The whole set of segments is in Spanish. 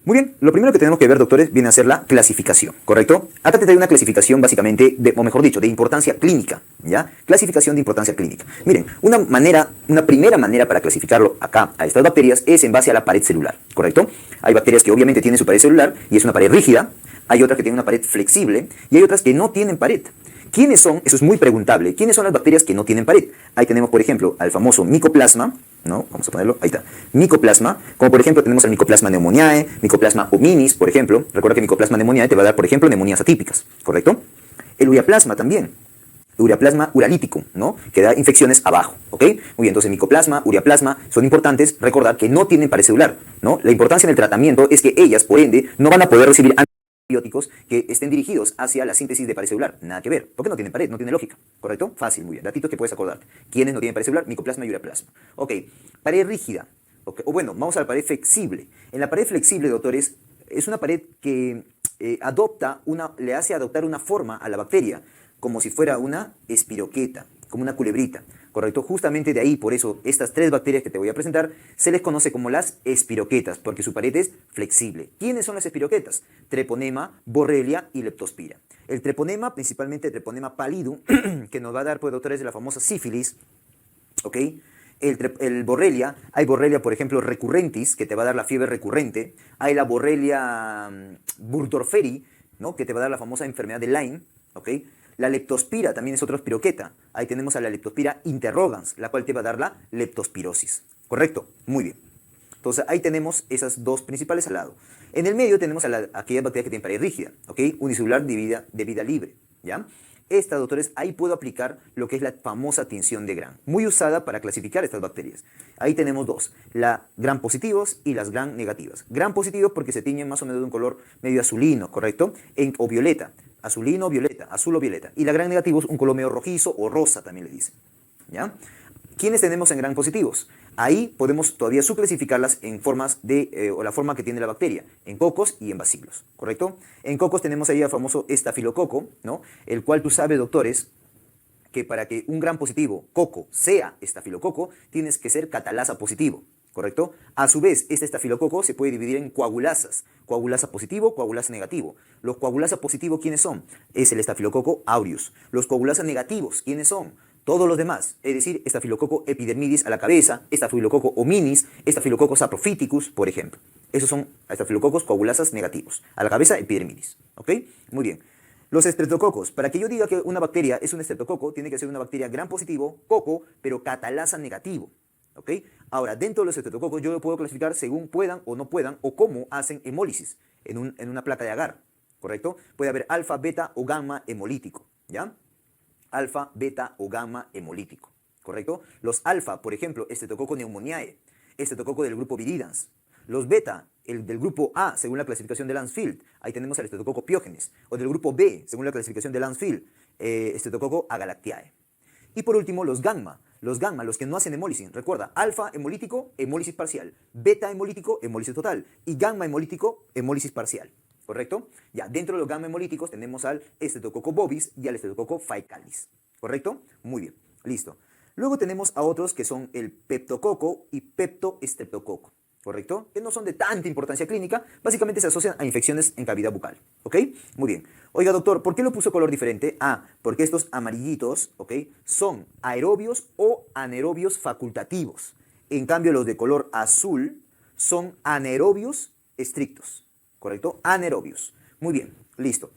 Muy bien, lo primero que tenemos que ver, doctores, viene a ser la clasificación, ¿correcto? Acá te traigo una clasificación básicamente, o mejor dicho, de importancia clínica, ¿ya? Clasificación de importancia clínica. Miren, una primera manera para clasificarlo acá a estas bacterias es en base a la pared celular, ¿correcto? Hay bacterias que obviamente tienen su pared celular y es una pared rígida, hay otras que tienen una pared flexible y hay otras que no tienen pared. ¿Quiénes son? Eso es muy preguntable. ¿Quiénes son las bacterias que no tienen pared? Ahí tenemos, por ejemplo, al famoso Mycoplasma, ¿no? Vamos a ponerlo, ahí está. Mycoplasma, como por ejemplo tenemos al Mycoplasma pneumoniae, Mycoplasma hominis, por ejemplo. Recuerda que Mycoplasma pneumoniae te va a dar, por ejemplo, neumonías atípicas, ¿correcto? El Ureaplasma también. Ureaplasma uralítico, ¿no? Que da infecciones abajo, ¿ok? Muy bien, entonces Mycoplasma, Ureaplasma son importantes. Recordar que no tienen pared celular, ¿no? La importancia en el tratamiento es que ellas, por ende, no van a poder recibir antibióticos que estén dirigidos hacia la síntesis de pared celular. Nada que ver. ¿Por qué no tienen pared? No tiene lógica. ¿Correcto? Fácil, muy bien. Datitos que puedes acordarte. ¿Quiénes no tienen pared celular? Mycoplasma y Ureaplasma. Ok. Pared rígida. Okay. O bueno, vamos a la pared flexible. En la pared flexible, doctores, es una pared que le hace adoptar una forma a la bacteria, como si fuera una espiroqueta, como una culebrita. ¿Correcto? Justamente de ahí, por eso, estas tres bacterias que te voy a presentar se les conoce como las espiroquetas, porque su pared es flexible. ¿Quiénes son las espiroquetas? Treponema, Borrelia y Leptospira. El treponema, principalmente el treponema pallidum, que nos va a dar, pues, doctores, de la famosa sífilis, ¿ok? El Borrelia, hay Borrelia, por ejemplo, recurrentis, que te va a dar la fiebre recurrente. Hay la Borrelia burgdorferi, ¿no? Que te va a dar la famosa enfermedad de Lyme, ¿ok? La leptospira también es otra espiroqueta. Ahí tenemos a la leptospira interrogans, la cual te va a dar la leptospirosis. ¿Correcto? Muy bien. Entonces ahí tenemos esas dos principales al lado. En el medio tenemos aquellas bacterias que tienen pared rígida, ¿ok? Unicelular de vida libre, ¿ya? Esta, doctores, ahí puedo aplicar lo que es la famosa tinción de Gram, muy usada para clasificar estas bacterias. Ahí tenemos dos, la Gram positivos y las Gram negativas. Gram positivos porque se tiñen más o menos de un color medio azulino, ¿correcto? O violeta, azulino, violeta, azul o violeta. Y la Gram negativos un color medio rojizo o rosa también le dicen, ¿ya? ¿Quiénes tenemos en Gram positivos? Ahí podemos todavía subclasificarlas en formas o la forma que tiene la bacteria, en cocos y en bacilos, ¿correcto? En cocos tenemos ahí el famoso estafilococo, ¿no? El cual tú sabes, doctores, que para que un Gram positivo, coco, sea estafilococo, tienes que ser catalasa positivo, ¿correcto? A su vez, este estafilococo se puede dividir en coagulasas, coagulasa positivo, coagulasa negativo. Los coagulasa positivos, ¿quiénes son? Es el estafilococo aureus. Los coagulasa negativos, ¿quiénes son? Todos los demás, es decir, estafilococo epidermidis a la cabeza, estafilococo hominis, estafilococo saprophyticus, por ejemplo. Esos son estafilococos coagulasas negativos, a la cabeza epidermidis, ¿ok? Muy bien. Los estreptococos, para que yo diga que una bacteria es un estreptococo, tiene que ser una bacteria Gram positivo, coco, pero catalasa negativo, ¿ok? Ahora, dentro de los estreptococos yo lo puedo clasificar según puedan o no puedan, o cómo hacen hemólisis en una placa de agar, ¿correcto? Puede haber alfa, beta o gamma hemolítico, ¿ya? Alfa, beta o gamma hemolítico, ¿correcto? Los alfa, por ejemplo, Streptococcus pneumoniae, Streptococcus del grupo Viridans. Los beta, el del grupo A, según la clasificación de Lancefield, ahí tenemos el Streptococcus pyogenes. O del grupo B, según la clasificación de Lancefield, Streptococcus agalactiae. Y por último, los gamma, los que no hacen hemólisis. Recuerda, alfa hemolítico, hemólisis parcial. Beta hemolítico, hemólisis total. Y gamma hemolítico, hemólisis parcial. ¿Correcto? Ya, dentro de los gamma hemolíticos tenemos al Streptococcus bovis y al Streptococcus faecalis. ¿Correcto? Muy bien, listo. Luego tenemos a otros que son el peptococo y peptoestreptococo. ¿Correcto? Que no son de tanta importancia clínica, básicamente se asocian a infecciones en cavidad bucal. ¿Ok? Muy bien. Oiga, doctor, ¿por qué lo puso color diferente? Ah, porque estos amarillitos, ¿ok? Son aerobios o anaerobios facultativos. En cambio, los de color azul son anaerobios estrictos. ¿Correcto? Anaerobios. Muy bien, listo.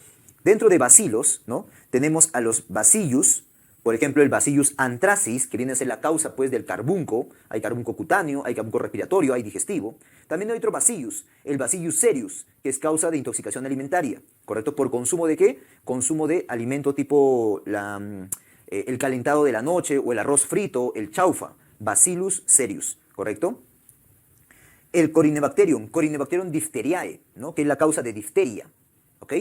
Dentro de bacilos, ¿no? Tenemos a los bacillus, por ejemplo, el Bacillus anthracis, que viene a ser la causa, pues, del carbunco. Hay carbunco cutáneo, hay carbunco respiratorio, hay digestivo. También hay otro Bacillus, el Bacillus cereus, que es causa de intoxicación alimentaria, ¿correcto? ¿Por consumo de qué? Consumo de alimento tipo el calentado de la noche o el arroz frito, el chaufa. Bacillus cereus, ¿correcto? El Corynebacterium diphtheriae, ¿no? Que es la causa de difteria, ¿ok?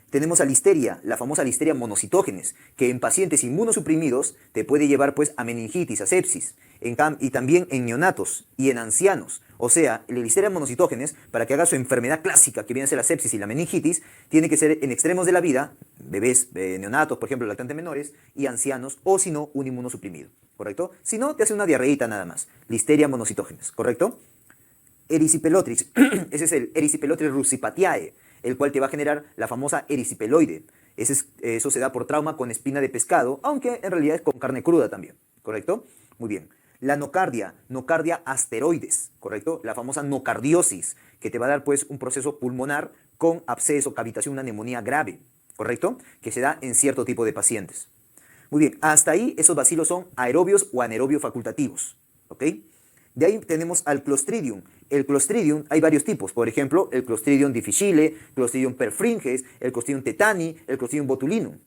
Tenemos a listeria, la famosa listeria monocitógenes, que en pacientes inmunosuprimidos te puede llevar, pues, a meningitis, a sepsis, y también en neonatos y en ancianos. O sea, la listeria monocitógenes, para que haga su enfermedad clásica, que viene a ser la sepsis y la meningitis, tiene que ser en extremos de la vida, bebés, neonatos, por ejemplo, lactantes menores, y ancianos, o si no, un inmunosuprimido, ¿correcto? Si no, te hace una diarreíta nada más, listeria monocitógenes, ¿correcto? Erysipelotrix, ese es el Erysipelotrix russipatiae, el cual te va a generar la famosa erisipeloide. Eso se da por trauma con espina de pescado, aunque en realidad es con carne cruda también, ¿correcto? Muy bien. La nocardia, nocardia asteroides, ¿correcto? La famosa nocardiosis, que te va a dar pues un proceso pulmonar con absceso, cavitación, una neumonía grave, ¿correcto? Que se da en cierto tipo de pacientes. Muy bien, hasta ahí esos bacilos son aerobios o anaerobios facultativos, ¿ok? De ahí tenemos al Clostridium. El Clostridium hay varios tipos, por ejemplo, el Clostridium difficile, Clostridium perfringens, el Clostridium tetani, el Clostridium botulinum.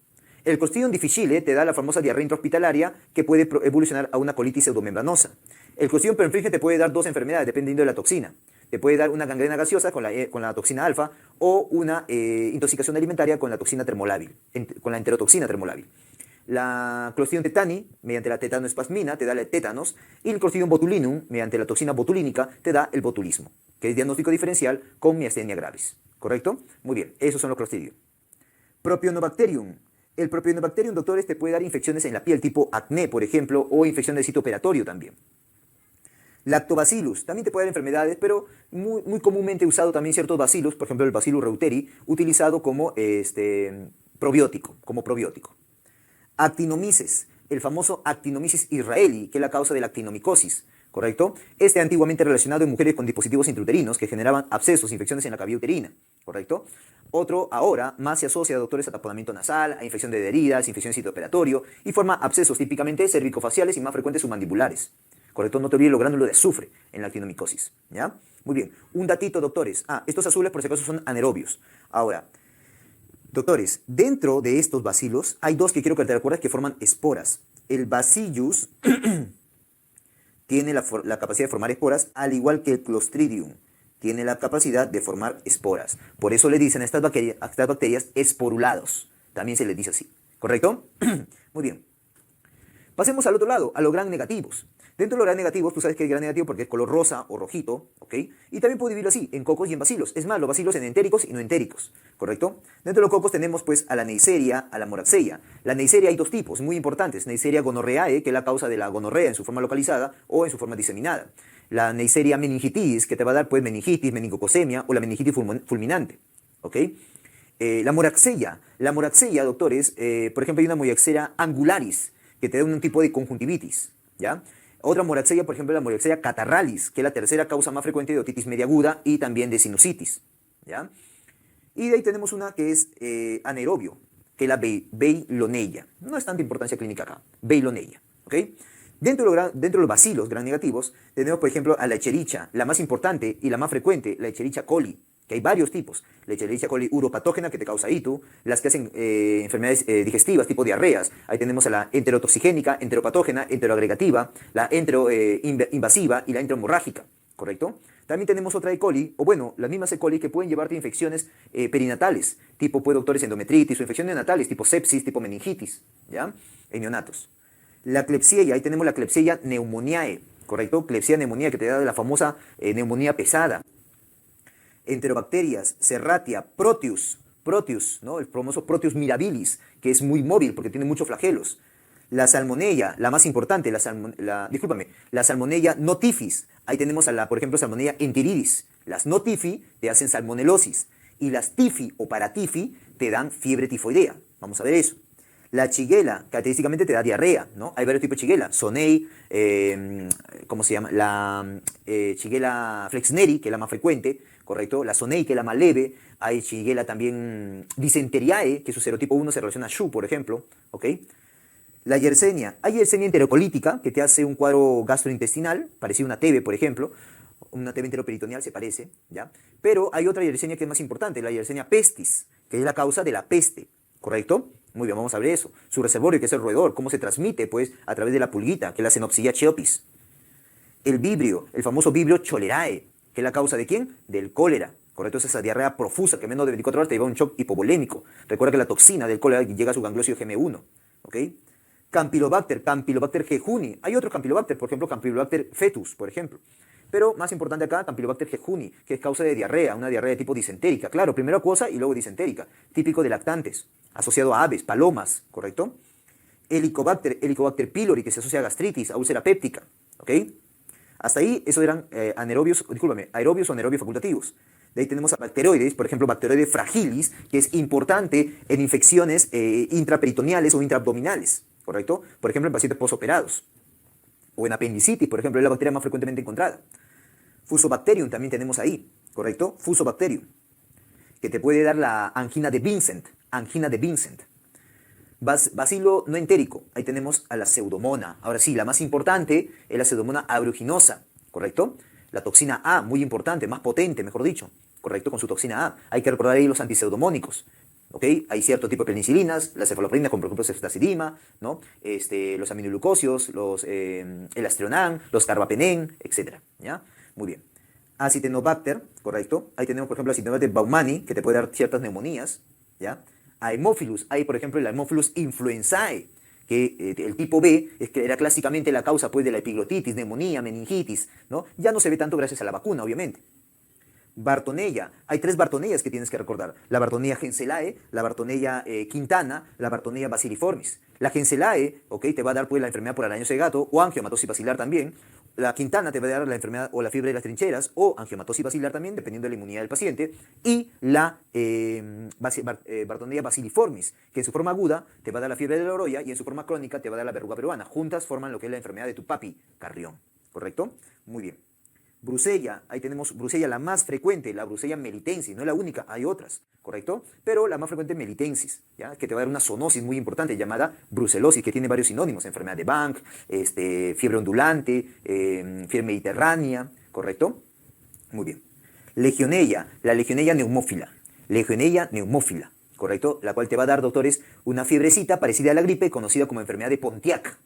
El Clostridium difficile te da la famosa diarrea intrahospitalaria que puede evolucionar a una colitis pseudomembranosa. El Clostridium perfringens te puede dar dos enfermedades dependiendo de la toxina. Te puede dar una gangrena gaseosa con la toxina alfa o una intoxicación alimentaria con la toxina termolábil, con la enterotoxina termolábil. La Clostridium tetani, mediante la tetanoespasmina, te da el tétanos, y el Clostridium botulinum, mediante la toxina botulínica, te da el botulismo, que es diagnóstico diferencial con miastenia gravis. ¿Correcto? Muy bien, esos son los Clostridium. Propionobacterium. El Propionobacterium, doctores, te puede dar infecciones en la piel, tipo acné, por ejemplo, o infección del sitio operatorio también. Lactobacillus, también te puede dar enfermedades, pero muy comúnmente usado también ciertos bacilos, por ejemplo el Bacillus reuteri, utilizado como probiótico, Actinomyces, el famoso Actinomyces israeli, que es la causa de la actinomicosis, ¿correcto? Antiguamente relacionado en mujeres con dispositivos intrauterinos que generaban abscesos, infecciones en la cavidad uterina, ¿correcto? Otro ahora más se asocia, doctores, a taponamiento nasal, a infección de heridas, infección citooperatorio y forma abscesos típicamente cervicofaciales y más frecuentes submandibulares, ¿correcto? No te olvides lo gránulo de azufre en la actinomicosis, ¿ya? Muy bien, un datito, doctores. Estos azules por si acaso son anaerobios. Ahora, doctores, dentro de estos bacilos hay dos que quiero que te recuerdes que forman esporas. El Bacillus tiene la capacidad de formar esporas, al igual que el Clostridium tiene la capacidad de formar esporas. Por eso le dicen a estas bacterias esporulados. También se les dice así. ¿Correcto? Muy bien. Pasemos al otro lado, a los gram negativos. Dentro de los gram negativos, tú sabes que es gram negativo porque es color rosa o rojito, ¿ok? Y también puedo dividirlo así, en cocos y en bacilos. Es más, los bacilos en entéricos y no entéricos, ¿correcto? Dentro de los cocos tenemos pues a la Neisseria, a la Moraxella. La Neisseria hay dos tipos muy importantes. Neisseria gonorrheae, que es la causa de la gonorrea en su forma localizada o en su forma diseminada. La Neisseria meningitis, que te va a dar pues meningitis, meningococcemia o la meningitis fulminante, ¿ok? La Moraxella, doctores, por ejemplo hay una Moraxella angularis, que te da un tipo de conjuntivitis, ¿ya? Otra Moraxella, por ejemplo, la Moraxella catarralis, que es la tercera causa más frecuente de otitis media aguda y también de sinusitis, ¿ya? Y de ahí tenemos una que es anaerobio, que es la Veillonella. No es tanta importancia clínica acá, Veillonella, ¿ok? Dentro de los bacilos gram negativos, tenemos, por ejemplo, a la Escherichia, la más importante y la más frecuente, la Escherichia coli, que hay varios tipos. La Escherichia coli uropatógena, que te causa ITU, las que hacen enfermedades digestivas, tipo diarreas. Ahí tenemos a la enterotoxigénica, enteropatógena, enteroagregativa, la enteroinvasiva y la enterohemorrágica, ¿correcto? También tenemos otra E. coli, o bueno, las mismas E. coli que pueden llevarte infecciones perinatales, tipo, pues, doctores, endometritis o infecciones neonatales, tipo sepsis, tipo meningitis, ¿ya? En neonatos. La Klebsiella, ahí tenemos la Klebsiella pneumoniae, ¿correcto? Klebsiella pneumoniae, que te da la famosa neumonía pesada. Enterobacterias, Serratia, Proteus, ¿no? El famoso Proteus mirabilis, que es muy móvil porque tiene muchos flagelos. La Salmonella, la más importante, la Salmonella notifis. Ahí tenemos por ejemplo, Salmonella enteridis. Las notifi te hacen salmonelosis y las tifi o paratifi te dan fiebre tifoidea. Vamos a ver eso. La Shigella, característicamente te da diarrea, ¿no? Hay varios tipos de Shigella. Sonei, ¿cómo se llama? La Shigella flexneri, que es la más frecuente, ¿correcto? La Sonei, que es la más leve. Hay Shigella también Dysenteriae, que su serotipo 1 se relaciona a Shu, por ejemplo, ¿ok? La Yersinia. Hay Yersinia enterocolítica, que te hace un cuadro gastrointestinal, parecido a una TB, por ejemplo. Una TB enteroperitoneal se parece, ¿ya? Pero hay otra Yersinia que es más importante, la Yersinia pestis, que es la causa de la peste, ¿correcto? Muy bien, vamos a ver eso. Su reservorio, que es el roedor, cómo se transmite, pues, a través de la pulguita, que es la Xenopsidia cheopis. El vibrio, el famoso vibrio cholerae, que es la causa de ¿quién? Del cólera, ¿correcto? Es esa diarrea profusa que en menos de 24 horas te lleva a un shock hipovolémico. Recuerda que la toxina del cólera llega a su gangliosio GM1, ¿ok? Campylobacter jejuni. Hay otro Campylobacter, por ejemplo, Campylobacter fetus, por ejemplo. Pero más importante acá, Campylobacter jejuni, que es causa de diarrea, una diarrea de tipo disentérica. Claro, primero acuosa y luego disentérica, típico de lactantes, asociado a aves, palomas, ¿correcto? Helicobacter pylori, que se asocia a gastritis, a úlcera péptica, ¿ok? Hasta ahí, esos eran aerobios o anaerobios facultativos. De ahí tenemos a bacteroides, por ejemplo, bacteroide fragilis, que es importante en infecciones intraperitoneales o intraabdominales, ¿correcto? Por ejemplo, en pacientes posoperados. O en apendicitis, por ejemplo, es la bacteria más frecuentemente encontrada. Fusobacterium también tenemos ahí, ¿correcto? Fusobacterium, que te puede dar la angina de Vincent. Angina de Vincent. Bacilo no entérico, ahí tenemos a la pseudomona. Ahora sí, la más importante es la pseudomona aeruginosa, ¿correcto? La toxina A, muy importante, más potente, mejor dicho, ¿correcto? Con su toxina A. Hay que recordar ahí los antipseudomónicos, ¿ok? Hay cierto tipo de penicilinas, las cefaloprininas, como por ejemplo ceftazidima, ¿no? Los aminoglucósidos, el astronam, los carbapenén, etcétera, ¿ya? Muy bien. Acinetobacter, ¿correcto? Ahí tenemos, por ejemplo, Acinetobacter baumannii, que te puede dar ciertas neumonías, ¿ya? Haemophilus, hay por ejemplo el Haemophilus influenzae, que el tipo B es que era clásicamente la causa pues, de la epiglotitis, neumonía, meningitis, ¿no? Ya no se ve tanto gracias a la vacuna, obviamente. Bartonella, hay 3 Bartonellas que tienes que recordar. La Bartonella genselae, la Bartonella quintana, la Bartonella basiliformis. La genselae, ¿ok? Te va a dar pues, la enfermedad por arañosis de gato o angiomatosis basilar también. La quintana te va a dar la enfermedad o la fiebre de las trincheras o angiomatosis basilar también, dependiendo de la inmunidad del paciente. Y la Bartonella basiliformis, que en su forma aguda te va a dar la fiebre de la oroya y en su forma crónica te va a dar la verruga peruana. Juntas forman lo que es la enfermedad de tu papi Carrión. ¿Correcto? Muy bien. Brucella, ahí tenemos Brucella la más frecuente, la Brucella melitensis, no es la única, hay otras, ¿correcto? Pero la más frecuente es melitensis, ¿ya? Que te va a dar una zoonosis muy importante llamada brucelosis, que tiene varios sinónimos, enfermedad de Bank, fiebre ondulante, fiebre mediterránea, ¿correcto? Muy bien. Legionella, la Legionella neumófila, ¿correcto? La cual te va a dar, doctores, una fiebrecita parecida a la gripe, conocida como enfermedad de Pontiac,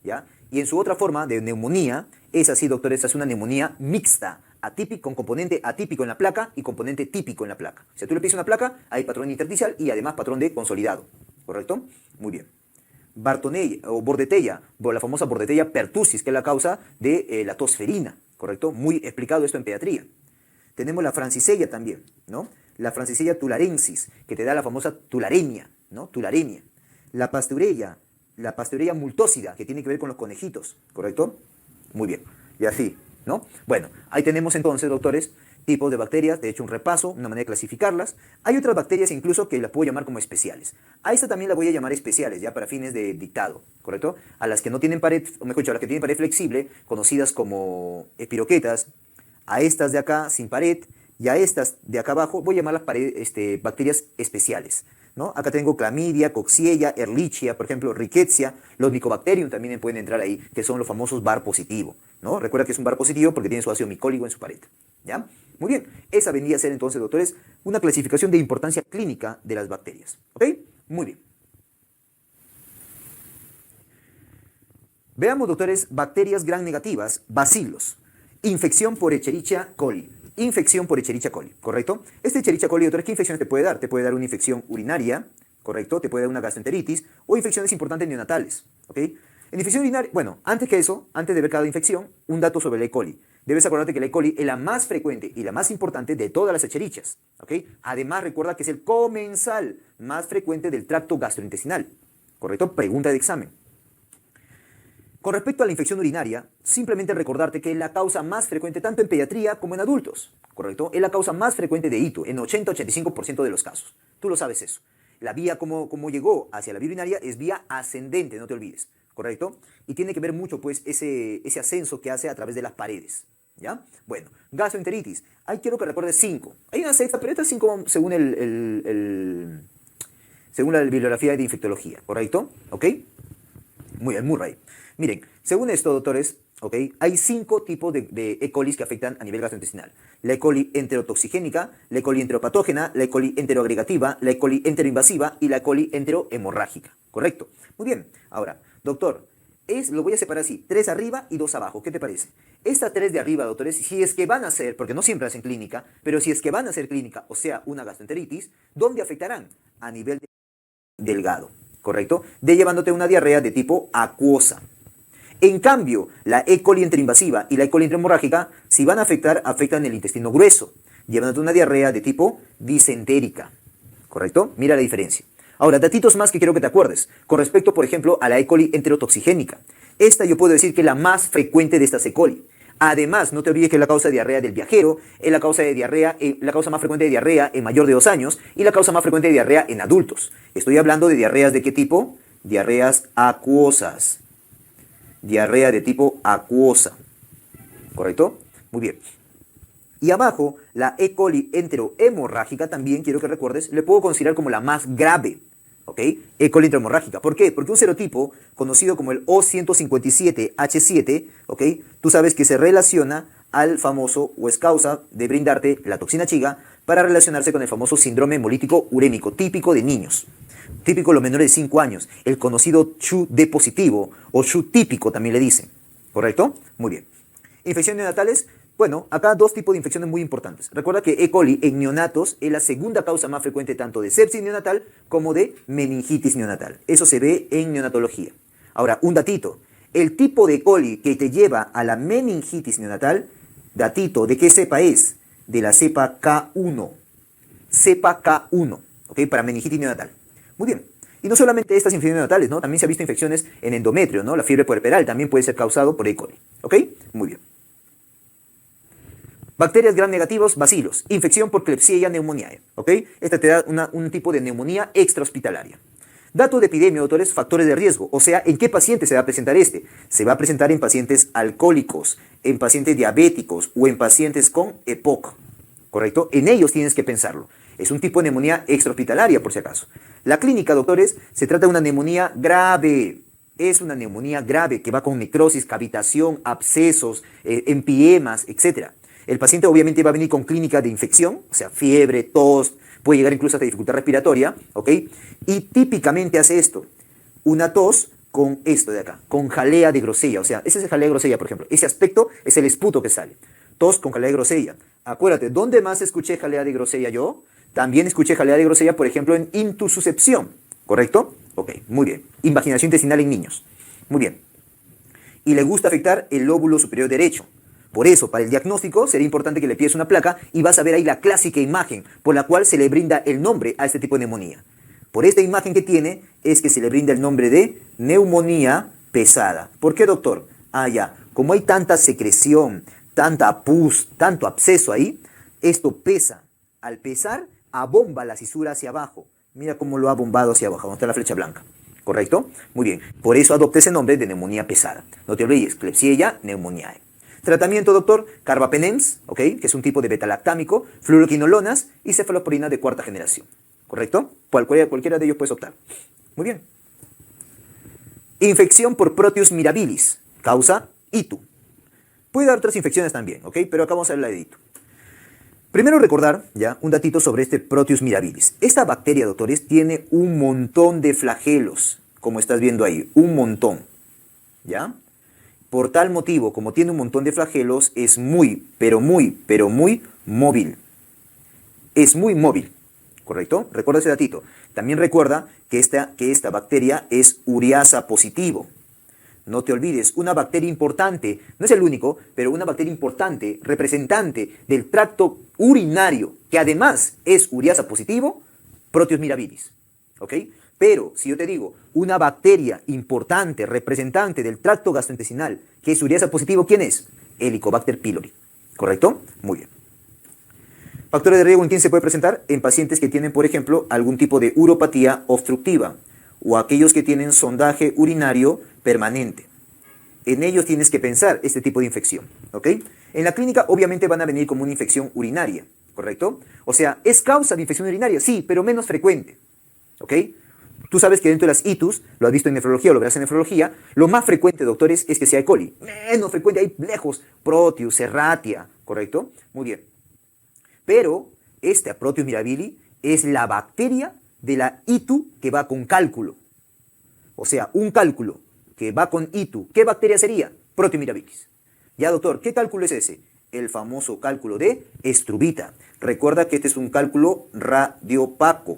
¿ya? Y en su otra forma de neumonía, es así, doctores, es una neumonía mixta, atípica, con componente atípico en la placa y componente típico en la placa. O sea, tú le pides una placa, hay patrón intersticial y además patrón de consolidado, ¿correcto? Muy bien. Bartonella o Bordetella, la famosa Bordetella pertussis, que es la causa de la tosferina, ¿correcto? Muy explicado esto en pediatría. Tenemos la Francisella también, ¿no? La Francisella tularensis, que te da la famosa tularemia, ¿no? Tularemia. La Pasteurella multósida, que tiene que ver con los conejitos, ¿correcto? Muy bien, y así, ¿no? Bueno, ahí tenemos entonces, doctores, tipos de bacterias, de hecho un repaso, una manera de clasificarlas. Hay otras bacterias incluso que las puedo llamar como especiales. A esta también la voy a llamar especiales, ya para fines de dictado, ¿correcto? A las que no tienen pared, o mejor dicho, a las que tienen pared flexible, conocidas como espiroquetas, a estas de acá sin pared, y a estas de acá abajo voy a llamarlas bacterias especiales, ¿no? Acá tengo clamidia, coxiella, ehrlichia, por ejemplo, rickettsia, los mycobacterium también pueden entrar ahí, que son los famosos bar positivo, ¿no? Recuerda que es un bar positivo porque tiene su ácido micólico en su pared, ¿ya? Muy bien, esa vendría a ser entonces, doctores, una clasificación de importancia clínica de las bacterias, ¿ok? Muy bien. Veamos, doctores, bacterias gram negativas, bacilos. Infección por Escherichia coli. Infección por Escherichia coli, ¿correcto? Escherichia coli, doctores, ¿qué infecciones te puede dar? Te puede dar una infección urinaria, ¿correcto? Te puede dar una gastroenteritis o infecciones importantes neonatales, ¿ok? En infección urinaria, bueno, antes que eso, antes de ver cada infección, un dato sobre la E. coli. Debes acordarte que la E. coli es la más frecuente y la más importante de todas las Escherichias, ¿ok? Además, recuerda que es el comensal más frecuente del tracto gastrointestinal, ¿correcto? Pregunta de examen. Con respecto a la infección urinaria, simplemente recordarte que es la causa más frecuente tanto en pediatría como en adultos, ¿correcto? Es la causa más frecuente de ITU en 80-85% de los casos. Tú lo sabes eso. La vía como llegó hacia la vía urinaria es vía ascendente, no te olvides, ¿correcto? Y tiene que ver mucho, pues, ese ascenso que hace a través de las paredes, ¿ya? Bueno, gastroenteritis. Ahí quiero que recuerdes 5. Hay una sexta, pero estas 5 según según la bibliografía de infectología, ¿correcto? ¿Ok? Muy bien, Murray. Miren, según esto, doctores, ¿okay? Hay 5 tipos de E. coli que afectan a nivel gastrointestinal. La E. coli enterotoxigénica, la E. coli enteropatógena, la E. coli enteroagregativa, la E. coli enteroinvasiva y la E. coli enterohemorrágica. ¿Correcto? Muy bien. Ahora, doctor, lo voy a separar así, 3 arriba y 2 abajo. ¿Qué te parece? Estas 3 de arriba, doctores, si es que van a ser, porque no siempre hacen clínica, pero si es que van a ser clínica, o sea, una gastroenteritis, ¿dónde afectarán? A nivel delgado, ¿correcto? De llevándote una diarrea de tipo acuosa. En cambio, la E. coli enteroinvasiva y la E. coli enterohemorrágica, si van a afectar, afectan el intestino grueso, llevándote una diarrea de tipo disentérica, ¿correcto? Mira la diferencia. Ahora, datitos más que quiero que te acuerdes, con respecto, por ejemplo, a la E. coli enterotoxigénica. Esta yo puedo decir que es la más frecuente de estas E. coli. Además, no te olvides que es la causa de diarrea del viajero, es la causa de diarrea, la causa más frecuente de diarrea en mayor de 2 años y la causa más frecuente de diarrea en adultos. Estoy hablando de diarreas de qué tipo? Diarreas acuosas. Diarrea de tipo acuosa. ¿Correcto? Muy bien. Y abajo, la E. coli enterohemorrágica también, quiero que recuerdes, le puedo considerar como la más grave. ¿Ok? E. coli enterohemorrágica. ¿Por qué? Porque un serotipo conocido como el O157H7, ¿ok? Tú sabes que se relaciona al famoso, o es causa de brindarte la toxina chiga para relacionarse con el famoso síndrome hemolítico urémico, típico de niños. Típico de los menores de 5 años. El conocido CHU-D positivo o CHU típico también le dicen. ¿Correcto? Muy bien. Infecciones neonatales. Bueno, acá dos tipos de infecciones muy importantes. Recuerda que E. coli en neonatos es la segunda causa más frecuente tanto de sepsis neonatal como de meningitis neonatal. Eso se ve en neonatología. Ahora, un datito. El tipo de E. coli que te lleva a la meningitis neonatal, datito, ¿de qué cepa es? De la cepa K1. Cepa K1, ¿ok? Para meningitis neonatal. Muy bien. Y no solamente estas infecciones neonatales, ¿no? También se han visto infecciones en endometrio, ¿no? La fiebre puerperal también puede ser causado por E. coli, ¿ok? Muy bien. Bacterias gram negativos, bacilos. Infección por Klebsiella pneumoniae. ¿Ok? Esta te da un tipo de neumonía extrahospitalaria. Dato de epidemia, doctores, factores de riesgo. O sea, ¿en qué paciente se va a presentar este? Se va a presentar en pacientes alcohólicos, en pacientes diabéticos o en pacientes con EPOC. ¿Correcto? En ellos tienes que pensarlo. Es un tipo de neumonía extrahospitalaria, por si acaso. La clínica, doctores, se trata de una neumonía grave. Es una neumonía grave que va con necrosis, cavitación, abscesos, empiemas, etc. El paciente obviamente va a venir con clínica de infección, o sea, fiebre, tos, puede llegar incluso hasta dificultad respiratoria, ¿ok? Y típicamente hace esto, una tos con esto de acá, con jalea de grosella, o sea, ese es el jalea de grosella, por ejemplo. Ese aspecto es el esputo que sale. Tos con jalea de grosella. Acuérdate, ¿dónde más escuché jalea de grosella yo? También escuché jalea de grosella, por ejemplo, en intususcepción, ¿correcto? Ok, muy bien. Invaginación intestinal en niños. Muy bien. Y le gusta afectar el lóbulo superior derecho. Por eso, para el diagnóstico, sería importante que le pides una placa y vas a ver ahí la clásica imagen por la cual se le brinda el nombre a este tipo de neumonía. Por esta imagen que tiene, es que se le brinda el nombre de neumonía pesada. ¿Por qué, doctor? Ah, ya. Como hay tanta secreción, tanta pus, tanto absceso ahí, esto pesa. Al pesar, abomba la cisura hacia abajo. Mira cómo lo ha bombado hacia abajo, donde está la flecha blanca. ¿Correcto? Muy bien. Por eso adopta ese nombre de neumonía pesada. No te olvides, Klebsiella pneumoniae. Tratamiento, doctor, carbapenems, ¿ok? Que es un tipo de betalactámico, fluoroquinolonas y cefalosporina de cuarta generación. ¿Correcto? Cualquiera de ellos puedes optar. Muy bien. Infección por Proteus mirabilis, causa ITU. Puede dar otras infecciones también, ¿ok? Pero acá vamos a hablar de ITU. Primero recordar, ya, un datito sobre este Proteus mirabilis. Esta bacteria, doctores, tiene un montón de flagelos, como estás viendo ahí, un montón, ¿ya? Por tal motivo, como tiene un montón de flagelos, es muy móvil. Es muy móvil, ¿correcto? Recuerda ese datito. También recuerda que esta bacteria es ureasa positivo. No te olvides, una bacteria importante, no es el único, pero una bacteria importante, representante del tracto urinario, que además es ureasa positivo, Proteus mirabilis, ¿ok? Pero, si yo te digo, una bacteria importante, representante del tracto gastrointestinal, que es ureasa positivo, ¿quién es? Helicobacter pylori. ¿Correcto? Muy bien. Factores de riesgo en quién se puede presentar en pacientes que tienen, por ejemplo, algún tipo de uropatía obstructiva o aquellos que tienen sondaje urinario permanente. En ellos tienes que pensar este tipo de infección, ¿ok? En la clínica obviamente van a venir como una infección urinaria, ¿correcto? O sea, ¿es causa de infección urinaria? Sí, pero menos frecuente, ¿ok? Tú sabes que dentro de las ITUs, lo has visto en nefrología o lo verás en nefrología, lo más frecuente, doctores, es que sea E. coli. Menos frecuente, hay lejos, Proteus, Serratia, ¿correcto? Muy bien. Pero esta Proteus mirabili es la bacteria de la ITU que va con cálculo. O sea, un cálculo que va con ITU. ¿Qué bacteria sería? Proteus mirabilis. Ya, doctor, ¿qué cálculo es ese? El famoso cálculo de Estrubita. Recuerda que este es un cálculo radiopaco.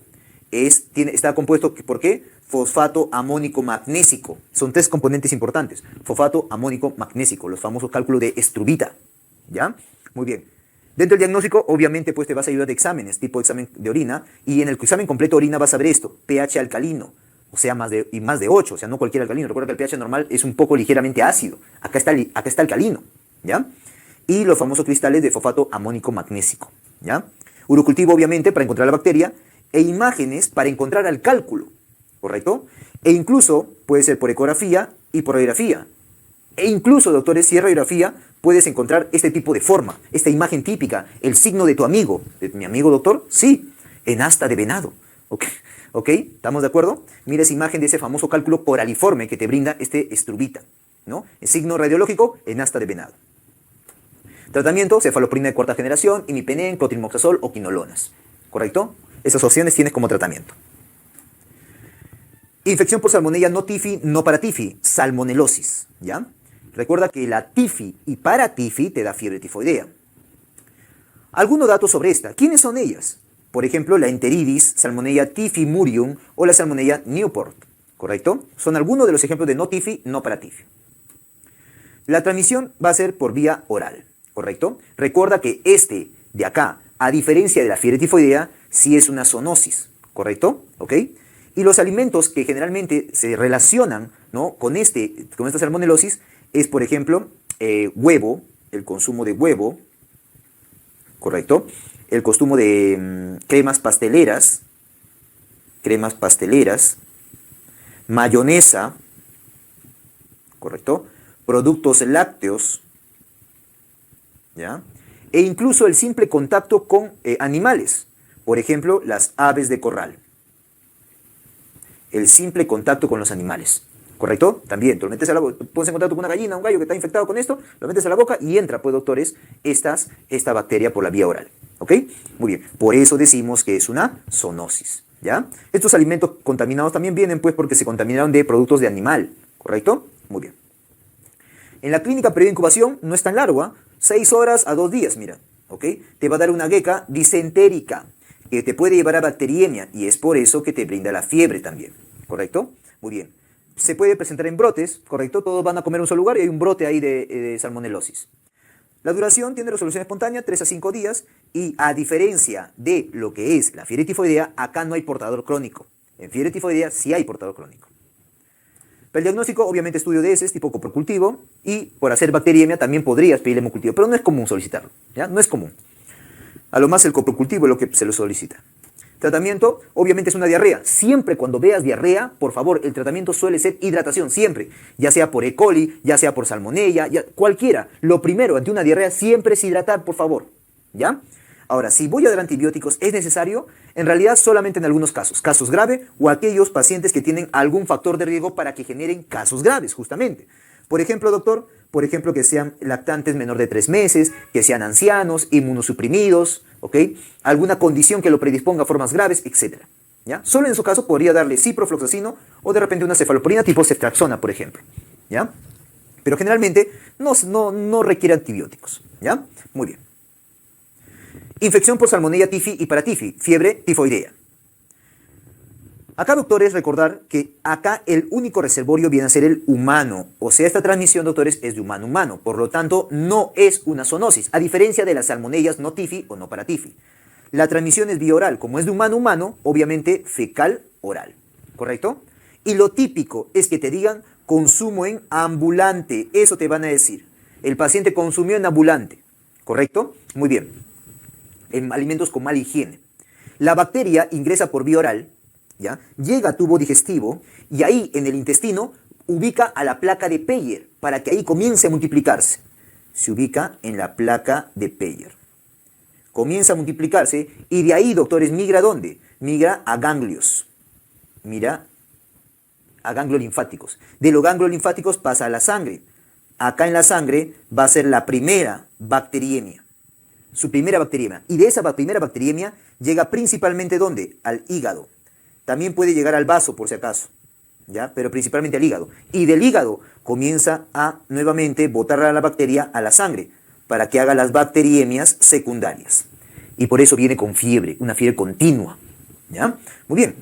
Está compuesto, ¿por qué? Fosfato amónico magnésico. Son 3 componentes importantes. Fosfato amónico magnésico, los famosos cálculos de Estrubita. ¿Ya? Muy bien. Dentro del diagnóstico, obviamente, pues te vas a ayudar de exámenes, tipo examen de orina, y en el examen completo de orina vas a ver esto, pH alcalino, o sea, y más de 8, o sea, no cualquier alcalino. Recuerda que el pH normal es un poco ligeramente ácido. Acá está alcalino, ¿ya? Y los famosos cristales de fosfato amónico magnésico, ¿ya? Urocultivo, obviamente, para encontrar la bacteria, e imágenes para encontrar al cálculo, ¿correcto? E incluso puede ser por ecografía y por radiografía. E incluso, doctores, si es radiografía, puedes encontrar este tipo de forma, esta imagen típica, el signo de tu amigo. ¿De mi amigo, doctor? Sí, en asta de venado. ¿Ok? ¿Estamos de acuerdo? Mira esa imagen de ese famoso cálculo poraliforme que te brinda este estrubita, ¿no? El signo radiológico en asta de venado. Tratamiento, cefalosporina de cuarta generación, imipenem, clotrimazol o quinolonas. ¿Correcto? Esas opciones tienes como tratamiento. Infección por salmonella no tifi, no paratifi, salmonelosis, ¿ya? Recuerda que la tifi y paratifi te da fiebre tifoidea. Algunos datos sobre esta. ¿Quiénes son ellas? Por ejemplo, la enteridis, salmonella tifimurium o la salmonella Newport, ¿correcto? Son algunos de los ejemplos de no tifi, no paratifi. La transmisión va a ser por vía oral, ¿correcto? Recuerda que este de acá, a diferencia de la fiebre tifoidea, sí es una zoonosis, ¿correcto? ¿Ok? Y los alimentos que generalmente se relacionan, ¿no?, con esta salmonelosis es, por ejemplo, huevo, el consumo de huevo, ¿correcto? El consumo de cremas pasteleras, mayonesa, ¿correcto? Productos lácteos, ¿ya? E incluso el simple contacto con animales, por ejemplo, las aves de corral. El simple contacto con los animales, ¿correcto? También, tú lo metes a la boca, pones en contacto con una gallina, un gallo que está infectado con esto, lo metes a la boca y entra, pues, doctores, esta bacteria por la vía oral, ¿ok? Muy bien, por eso decimos que es una zoonosis, ¿ya? Estos alimentos contaminados también vienen, pues, porque se contaminaron de productos de animal, ¿correcto? Muy bien. En la clínica periodo de incubación no es tan largo, ¿ah? 6 horas a 2 días, mira, ¿ok? Te va a dar una geca disentérica, que te puede llevar a bacteriemia, y es por eso que te brinda la fiebre también, ¿correcto? Muy bien. Se puede presentar en brotes, ¿correcto? Todos van a comer en un solo lugar y hay un brote ahí de salmonelosis. La duración tiene resolución espontánea, 3 a 5 días, y a diferencia de lo que es la fiebre tifoidea, acá no hay portador crónico. En fiebre tifoidea sí hay portador crónico. Para el diagnóstico, obviamente, estudio de heces tipo coprocultivo, y por hacer bacteriemia también podrías pedir hemocultivo, pero no es común solicitarlo, ¿ya? No es común. A lo más el coprocultivo es lo que se lo solicita. Tratamiento, obviamente, es una diarrea. Siempre cuando veas diarrea, por favor, el tratamiento suele ser hidratación, siempre. Ya sea por E. coli, ya sea por salmonella, cualquiera. Lo primero ante una diarrea siempre es hidratar, por favor, ¿ya? Ahora, si voy a dar antibióticos, ¿es necesario? En realidad, solamente en algunos casos. Casos graves o aquellos pacientes que tienen algún factor de riesgo para que generen casos graves, justamente. Por ejemplo, doctor, que sean lactantes menor de 3 meses, que sean ancianos, inmunosuprimidos, ¿ok? Alguna condición que lo predisponga a formas graves, etc. ¿Ya? Solo en su caso podría darle ciprofloxacino o de repente una cefalosporina tipo ceftriaxona, por ejemplo, ¿ya? Pero generalmente no requiere antibióticos, ¿ya? Muy bien. Infección por salmonella tifi y paratifi, fiebre tifoidea. Acá, doctores, recordar que acá el único reservorio viene a ser el humano. O sea, esta transmisión, doctores, es de humano a humano. Por lo tanto, no es una zoonosis, a diferencia de las salmonellas no tifi o no paratifi. La transmisión es vía oral. Como es de humano a humano, obviamente fecal oral. ¿Correcto? Y lo típico es que te digan consumo en ambulante. Eso te van a decir. El paciente consumió en ambulante. ¿Correcto? Muy bien. En alimentos con mala higiene. La bacteria ingresa por vía oral, ¿ya? Llega a tubo digestivo y ahí en el intestino ubica a la placa de Peyer para que ahí comience a multiplicarse. Se ubica en la placa de Peyer. Comienza a multiplicarse y de ahí, doctores, ¿migra a dónde? Migra a ganglios. Mira, a ganglios linfáticos. De los ganglios linfáticos pasa a la sangre. Acá en la sangre va a ser la primera bacteriemia. Su primera bacteriemia. Y de esa primera bacteriemia llega principalmente ¿dónde? Al hígado. También puede llegar al vaso, por si acaso, ¿ya? Pero principalmente al hígado. Y del hígado comienza a nuevamente botar a la bacteria a la sangre para que haga las bacteriemias secundarias. Y por eso viene con fiebre, una fiebre continua, ¿ya? Muy bien.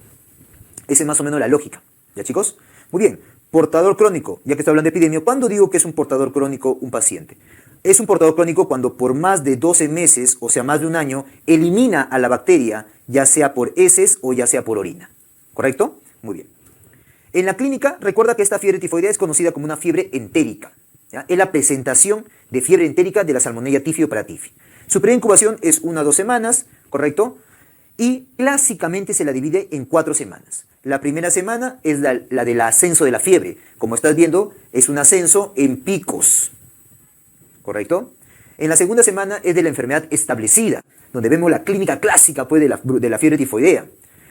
Esa es más o menos la lógica, ¿ya, chicos? Muy bien. Portador crónico, ya que estoy hablando de epidemia, ¿cuándo digo que es un portador crónico un paciente? Es un portador crónico cuando por más de 12 meses, o sea, más de un año, elimina a la bacteria, ya sea por heces o ya sea por orina. ¿Correcto? Muy bien. En la clínica, recuerda que esta fiebre tifoidea es conocida como una fiebre entérica. ¿Ya? Es la presentación de fiebre entérica de la Salmonella tifio para tifi. Su periodo de incubación es 1 a 2 semanas, ¿correcto? Y clásicamente se la divide en 4 semanas. La primera semana es la del ascenso de la fiebre. Como estás viendo, es un ascenso en picos, ¿correcto? En la segunda semana es de la enfermedad establecida, donde vemos la clínica clásica pues, de la fiebre tifoidea.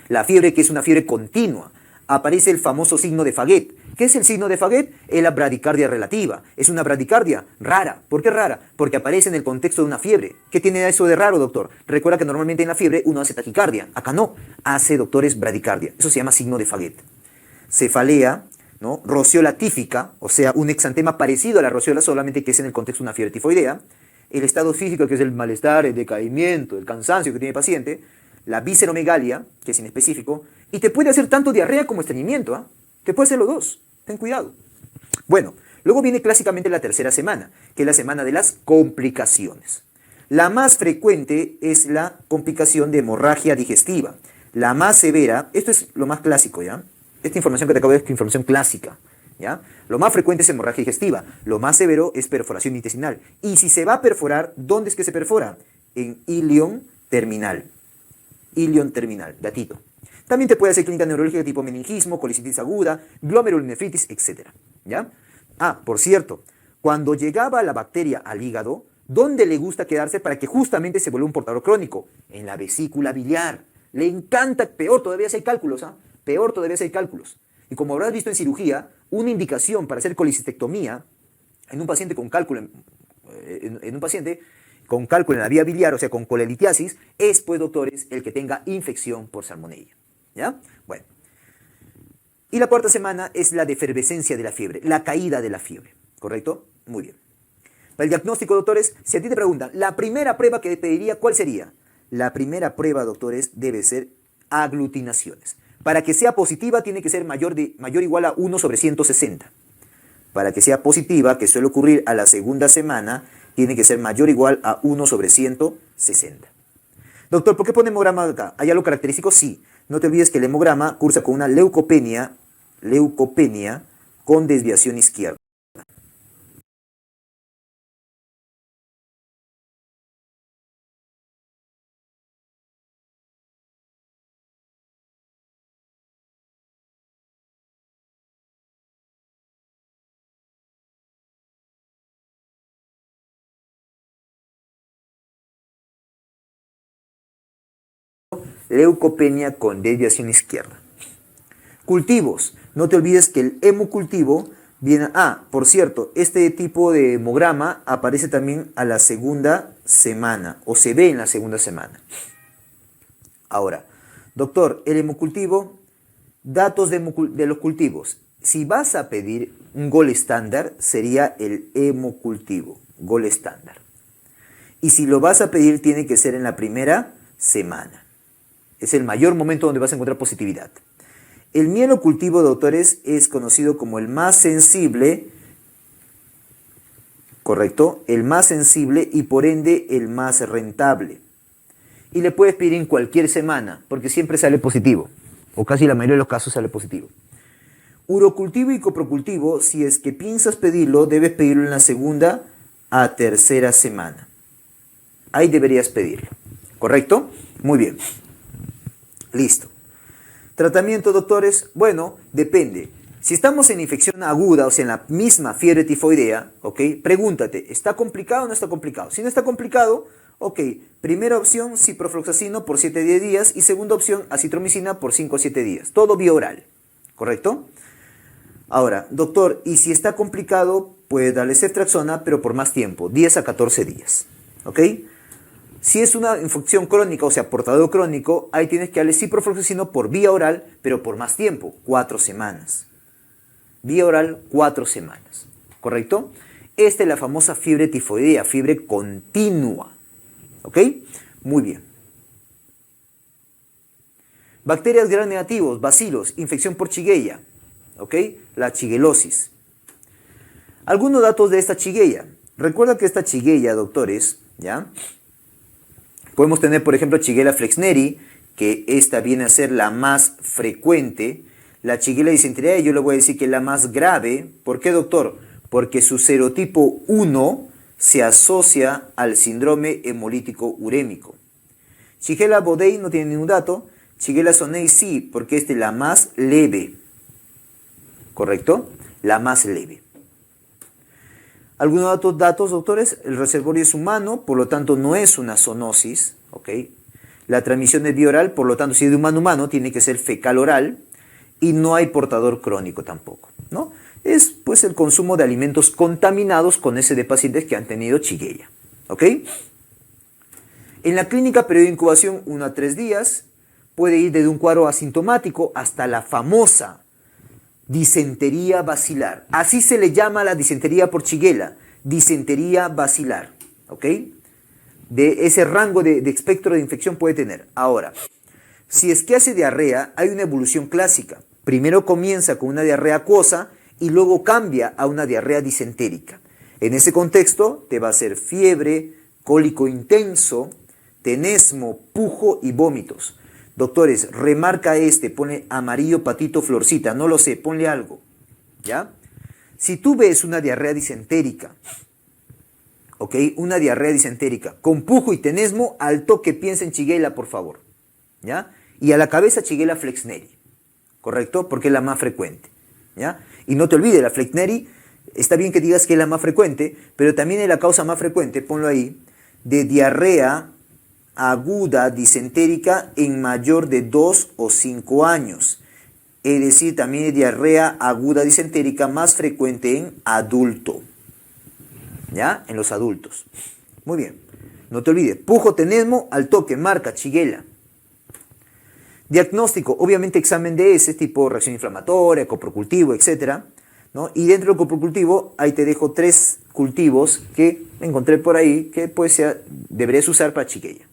La fiebre que es una fiebre continua. Aparece el famoso signo de Faguet. ¿Qué es el signo de Faguet? Es la bradicardia relativa. Es una bradicardia rara. ¿Por qué rara? Porque aparece en el contexto de una fiebre. ¿Qué tiene eso de raro, doctor? Recuerda que normalmente en la fiebre uno hace taquicardia. Acá no. Hace, doctores, bradicardia. Eso se llama signo de Faguet. Cefalea, ¿no? Rociola tífica, o sea, un exantema parecido a la rociola, solamente que es en el contexto de una fiebre tifoidea. El estado físico, que es el malestar, el decaimiento, el cansancio que tiene el paciente. La visceromegalia, que es inespecífico, y te puede hacer tanto diarrea como estreñimiento, ¿ah? Te puede hacer los dos, ten cuidado. Bueno, luego viene clásicamente la tercera semana, que es la semana de las complicaciones. La más frecuente es la complicación de hemorragia digestiva. La más severa, esto es lo más clásico, ¿ya? Esta información que te acabo de dar es información clásica, ¿ya? Lo más frecuente es hemorragia digestiva, lo más severo es perforación intestinal. Y si se va a perforar, ¿dónde es que se perfora? En ilion terminal. Ilion terminal, gatito. También te puede hacer clínica neurológica tipo meningismo, colicitis aguda, glomerulonefritis, etc. ¿Ya? Ah, por cierto, cuando llegaba la bacteria al hígado, ¿dónde le gusta quedarse para que justamente se vuelva un portador crónico? En la vesícula biliar. Le encanta, peor todavía si hay cálculos, ¿ah? Peor todavía si hay cálculos. Y como habrás visto en cirugía, una indicación para hacer colicistectomía en un paciente con cálculo, en un paciente con cálculo en la vía biliar, o sea, con colelitiasis, es, pues, doctores, el que tenga infección por salmonella. ¿Ya? Bueno. Y la cuarta semana es la de efervescencia de la fiebre, la caída de la fiebre. ¿Correcto? Muy bien. Para el diagnóstico, doctores, si a ti te preguntan, la primera prueba que te pediría, ¿cuál sería? La primera prueba, doctores, debe ser aglutinaciones. Para que sea positiva, tiene que ser mayor o igual a 1/160. Para que sea positiva, que suele ocurrir a la segunda semana, tiene que ser mayor o igual a 1/160. Doctor, ¿por qué pone hemograma acá? ¿Hay algo característico? Sí. No te olvides que el hemograma cursa con una leucopenia con desviación izquierda. Leucopenia con desviación izquierda. Cultivos. No te olvides que el hemocultivo viene... Ah, por cierto, este tipo de hemograma aparece también a la segunda semana, o se ve en la segunda semana. Ahora, doctor, el hemocultivo, datos de los cultivos. Si vas a pedir un gol estándar, sería el hemocultivo, gol estándar. Y si lo vas a pedir, tiene que ser en la primera semana. Es el mayor momento donde vas a encontrar positividad. El mielocultivo, doctores, es conocido como el más sensible, ¿correcto? El más sensible y por ende el más rentable. Y le puedes pedir en cualquier semana, porque siempre sale positivo, o casi la mayoría de los casos sale positivo. Urocultivo y coprocultivo, si es que piensas pedirlo, debes pedirlo en la segunda a tercera semana. Ahí deberías pedirlo, ¿correcto? Muy bien. Listo. Tratamiento, doctores, bueno, depende. Si estamos en infección aguda, o sea, en la misma fiebre tifoidea, ¿ok? Pregúntate, ¿está complicado o no está complicado? Si no está complicado, ok, primera opción, ciprofloxacino por 7-10 días y segunda opción, acitromicina por 5 o 7 días. Todo vía oral, ¿correcto? Ahora, doctor, y si está complicado, puede darle ceftriaxona, pero por más tiempo, 10 a 14 días, ¿ok? Si es una infección crónica, o sea, portador crónico, ahí tienes que darle ciprofloxacino por vía oral, pero por más tiempo, 4 semanas. Vía oral, 4 semanas. ¿Correcto? Esta es la famosa fiebre tifoidea, fiebre continua. ¿Ok? Muy bien. Bacterias gram negativos, bacilos, infección por Shigella. ¿Ok? La shigellosis. Algunos datos de esta Shigella. Recuerda que esta Shigella, doctores, ¿ya? Podemos tener, por ejemplo, Shigella flexneri, que esta viene a ser la más frecuente. La Shigella disentería yo le voy a decir que es la más grave. ¿Por qué, doctor? Porque su serotipo 1 se asocia al síndrome hemolítico urémico. Shigella bodei no tiene ningún dato. Shigella sonei sí, porque esta es la más leve. ¿Correcto? La más leve. Algunos datos, doctores. El reservorio es humano, por lo tanto no es una zoonosis. ¿Ok? La transmisión es vía oral, por lo tanto si es de humano a humano tiene que ser fecal oral. Y no hay portador crónico tampoco, ¿no? Es pues el consumo de alimentos contaminados con ese de pacientes que han tenido Shigella. ¿Ok? En la clínica, periodo de incubación 1 a 3 días. Puede ir desde un cuadro asintomático hasta la famosa disentería basilar. Así se le llama a la disentería por Shigella, disentería basilar. ¿Ok? De ese rango de espectro de infección puede tener. Ahora, si es que hace diarrea, hay una evolución clásica. Primero comienza con una diarrea acuosa y luego cambia a una diarrea disentérica. En ese contexto te va a hacer fiebre, cólico intenso, tenesmo, pujo y vómitos. Doctores, remarca pone amarillo patito florcita, no lo sé, ponle algo. ¿Ya? Si tú ves una diarrea disentérica, ¿ok? Una diarrea disentérica con pujo y tenesmo, al toque piensa en Shigella, por favor. ¿Ya? Y a la cabeza Shigella flexneri, ¿correcto? Porque es la más frecuente, ¿ya? Y no te olvides, la flexneri, está bien que digas que es la más frecuente, pero también es la causa más frecuente, ponlo ahí, de diarrea aguda disentérica en mayor de 2 o 5 años. Es decir, también es diarrea aguda disentérica más frecuente en adulto, ¿ya? En los adultos. Muy bien, no te olvides, pujo, tenesmo, al toque, marca Shigella. Diagnóstico, obviamente examen de ese tipo, reacción inflamatoria, coprocultivo, etc. ¿no? Y dentro del coprocultivo, ahí te dejo 3 cultivos que encontré por ahí que pues deberías usar para Shigella.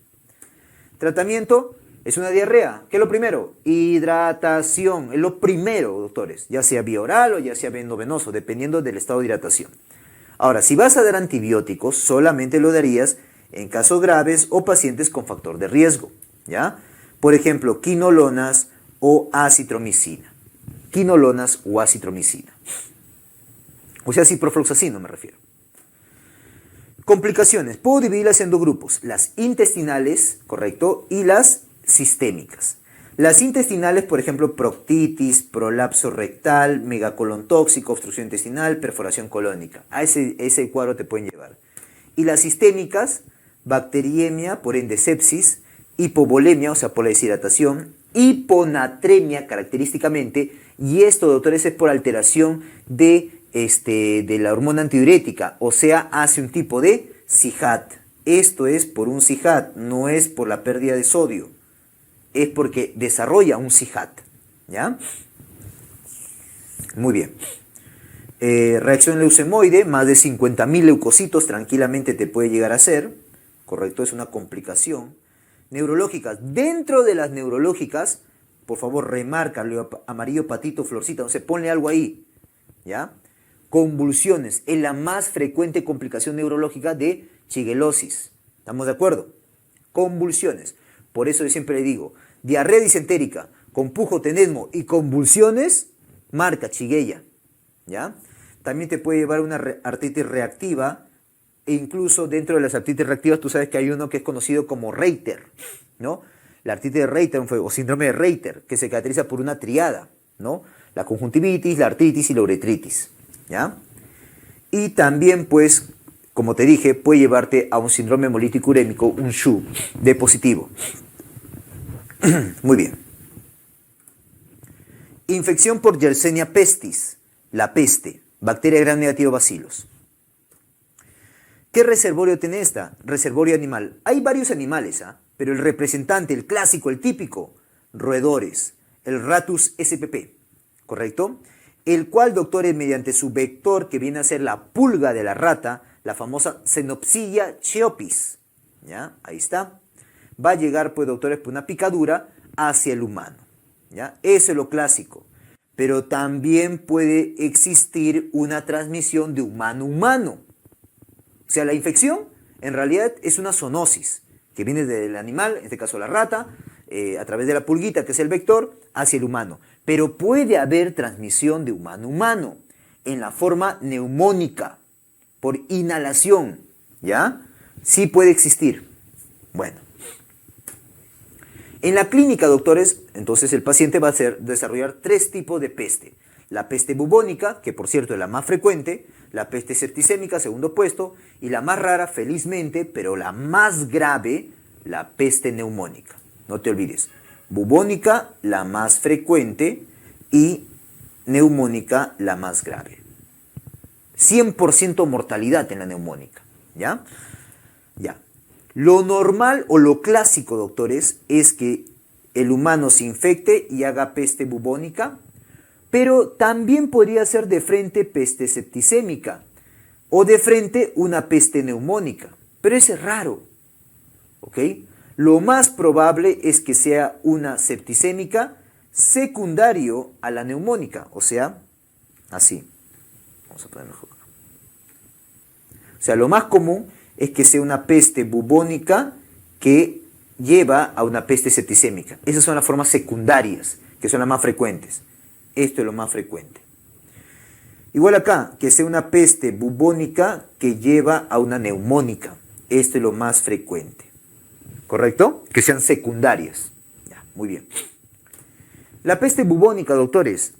Tratamiento, es una diarrea. ¿Qué es lo primero? Hidratación, es lo primero, doctores, ya sea vía oral o ya sea endovenoso, dependiendo del estado de hidratación. Ahora, si vas a dar antibióticos, solamente lo darías en casos graves o pacientes con factor de riesgo, ¿ya? Por ejemplo, quinolonas o acitromicina. Quinolonas o acitromicina. O sea, ciprofloxacino me refiero. Complicaciones. Puedo dividirlas en 2 grupos. Las intestinales, ¿correcto? Y las sistémicas. Las intestinales, por ejemplo, proctitis, prolapso rectal, megacolon tóxico, obstrucción intestinal, perforación colónica. A ese cuadro te pueden llevar. Y las sistémicas, bacteriemia, por ende sepsis, hipovolemia, o sea, por la deshidratación, hiponatremia característicamente, y esto, doctores, es por alteración de la hormona antidiurética, o sea, hace un tipo de SIHAT. Esto es por un SIHAT, no es por la pérdida de sodio, es porque desarrolla un SIHAT, ¿ya? Muy bien. Reacción leucemoide, más de 50.000 leucocitos tranquilamente te puede llegar a hacer, ¿correcto? Es una complicación. Neurológicas, dentro de las neurológicas, por favor, remárcalo, amarillo patito florcita, o sea, ponle algo ahí, ¿ya? Convulsiones, es la más frecuente complicación neurológica de shigellosis, ¿estamos de acuerdo? Convulsiones, por eso yo siempre le digo, diarrea disentérica, con pujo, tenesmo y convulsiones, marca Shigella, ¿ya? También te puede llevar una artritis reactiva. E incluso dentro de las artritis reactivas, tú sabes que hay uno que es conocido como Reiter, ¿no? La artritis de Reiter o síndrome de Reiter, que se caracteriza por una triada, ¿no? La conjuntivitis, la artritis y la uretritis, ¿ya? Y también, pues, como te dije, puede llevarte a un síndrome hemolítico urémico, un SHU, de positivo. Muy bien. Infección por Yersinia pestis, la peste, bacteria gram negativo bacilos. ¿Qué reservorio tiene esta? Reservorio animal. Hay varios animales, pero el representante, el clásico, el típico, roedores, el Ratus spp, ¿correcto? El cual, doctores, mediante su vector, que viene a ser la pulga de la rata, la famosa Xenopsilla cheopis, ¿ya? Ahí está. Va a llegar, pues, doctores, por una picadura hacia el humano, ¿ya? Eso es lo clásico. Pero también puede existir una transmisión de humano a humano. O sea, la infección en realidad es una zoonosis que viene del animal, en este caso la rata, a través de la pulguita, que es el vector, hacia el humano. pero puede haber transmisión de humano a humano en la forma neumónica, por inhalación, ¿ya? Sí puede existir. Bueno. En la clínica, doctores, entonces el paciente va a desarrollar 3 tipos de peste. La peste bubónica, que por cierto es la más frecuente, la peste septicémica, segundo puesto, y la más rara, felizmente, pero la más grave, la peste neumónica. No te olvides, bubónica, la más frecuente, y neumónica, la más grave. 100% mortalidad en la neumónica, ¿ya? Ya. Lo normal o lo clásico, doctores, es que el humano se infecte y haga peste bubónica, pero también podría ser de frente peste septicémica o de frente una peste neumónica, pero eso es raro, ¿ok? Lo más probable es que sea una septicémica secundario a la neumónica, o sea, así. Vamos a poner mejor. O sea, lo más común es que sea una peste bubónica que lleva a una peste septicémica. Esas son las formas secundarias, que son las más frecuentes. Esto es lo más frecuente. Igual acá, que sea una peste bubónica que lleva a una neumónica. Esto es lo más frecuente. ¿Correcto? Que sean secundarias. Ya, muy bien. La peste bubónica, doctores,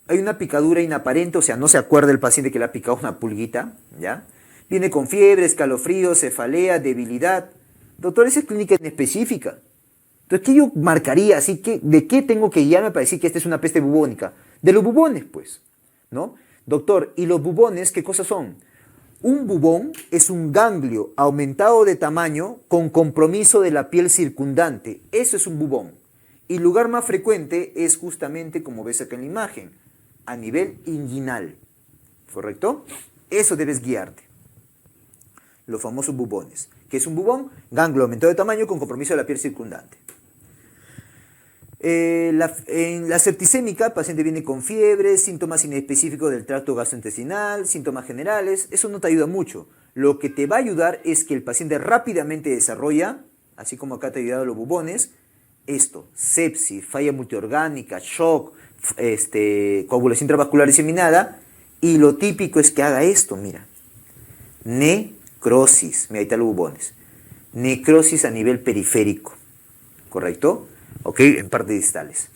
hay una picadura inaparente, o sea, no se acuerda el paciente que le ha picado una pulguita, ¿ya? Viene con fiebre, escalofríos, cefalea, debilidad. Doctor, esa es clínica inespecífica. Entonces, ¿qué yo marcaría? Así que, ¿de qué tengo que guiarme para decir que esta es una peste bubónica? De los bubones, pues, ¿no? Doctor, ¿y los bubones qué cosas son? Un bubón es un ganglio aumentado de tamaño con compromiso de la piel circundante. Eso es un bubón. Y el lugar más frecuente es justamente, como ves acá en la imagen, a nivel inguinal. ¿Correcto? Eso debes guiarte. Los famosos bubones. ¿Qué es un bubón? Ganglio aumentado de tamaño con compromiso de la piel circundante. En la septicémica, el paciente viene con fiebre, síntomas inespecíficos del tracto gastrointestinal, síntomas generales. Eso no te ayuda mucho. Lo que te va a ayudar es que el paciente rápidamente desarrolla, así como acá te ha ayudado los bubones, esto: sepsis, falla multiorgánica, shock, coagulación intravascular diseminada. Y lo típico es que haga esto, mira. Necrosis, mira, ahí están los bubones. Necrosis a nivel periférico, ¿correcto? Ok, en partes distales.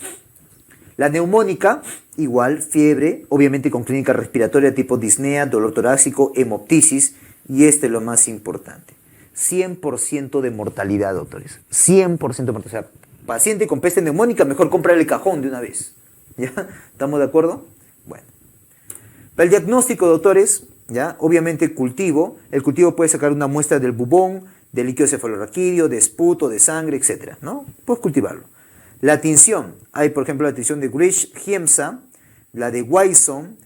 La neumónica, igual, fiebre, obviamente con clínica respiratoria tipo disnea, dolor torácico, hemoptisis, y este es lo más importante. 100% de mortalidad, doctores. 100% de mortalidad. O sea, paciente con peste neumónica, mejor comprar el cajón de una vez. ¿Ya? ¿Estamos de acuerdo? Bueno. Para el diagnóstico, doctores, ¿ya? Obviamente cultivo. El cultivo puede sacar una muestra del bubón, de líquido cefalorraquídeo, de esputo, de sangre, etc., ¿no? Puedes cultivarlo. La tinción. Hay, por ejemplo, la tinción de Grish-Giemsa, la de Wyson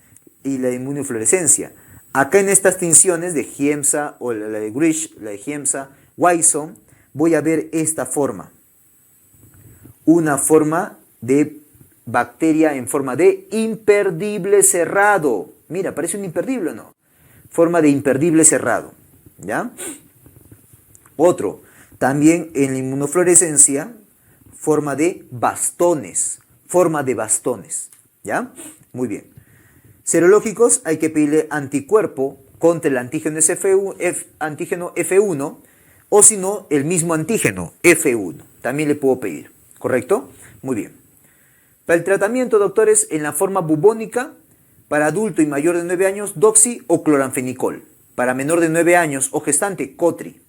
y la de inmunofluorescencia. Acá en estas tinciones de Giemsa o la de Grish, la de Giemsa, Wyson, voy a ver esta forma. Una forma de bacteria en forma de imperdible cerrado. Mira, parece un imperdible, ¿no? Forma de imperdible cerrado, ¿ya? Otro, también en la inmunofluorescencia, forma de bastones, ¿ya? Muy bien. Serológicos, hay que pedirle anticuerpo contra el antígeno F1, o si no, el mismo antígeno F1, también le puedo pedir, ¿correcto? Muy bien. Para el tratamiento, doctores, en la forma bubónica, para adulto y mayor de 9 años, doxi o cloranfenicol. Para menor de 9 años o gestante, cotri.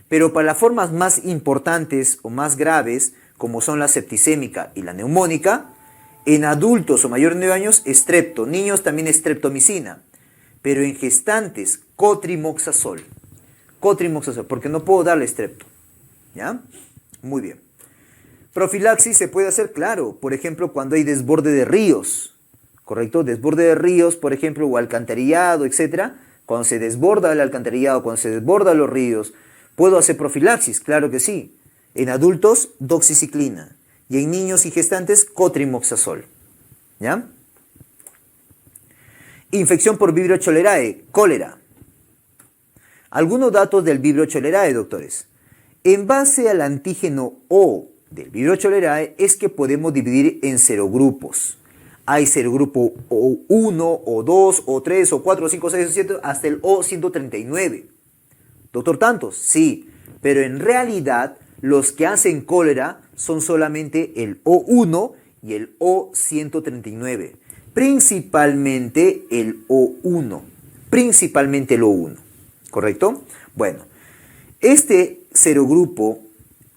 Pero para las formas más importantes o más graves, como son la septicémica y la neumónica, en adultos o mayores de 9 años, estrepto. Niños también estreptomicina. Pero en gestantes, cotrimoxazol. Cotrimoxazol, porque no puedo darle estrepto. ¿Ya? Muy bien. Profilaxis se puede hacer, claro, por ejemplo, cuando hay desborde de ríos. ¿Correcto? Desborde de ríos, por ejemplo, o alcantarillado, etc. Cuando se desborda el alcantarillado, cuando se desbordan los ríos, ¿puedo hacer profilaxis? Claro que sí. En adultos, doxiciclina. Y en niños y gestantes, cotrimoxazol. ¿Ya? Infección por Vibrio cholerae, cólera. Algunos datos del Vibrio cholerae, doctores. En base al antígeno O del Vibrio cholerae es que podemos dividir en serogrupos. Hay serogrupo O1, O2, O3, O4, O5, O6, O7, hasta el O139. Doctor, ¿tantos? Sí, pero en realidad los que hacen cólera son solamente el O1 y el O139. Principalmente el O1. Principalmente el O1. ¿Correcto? Bueno, este serogrupo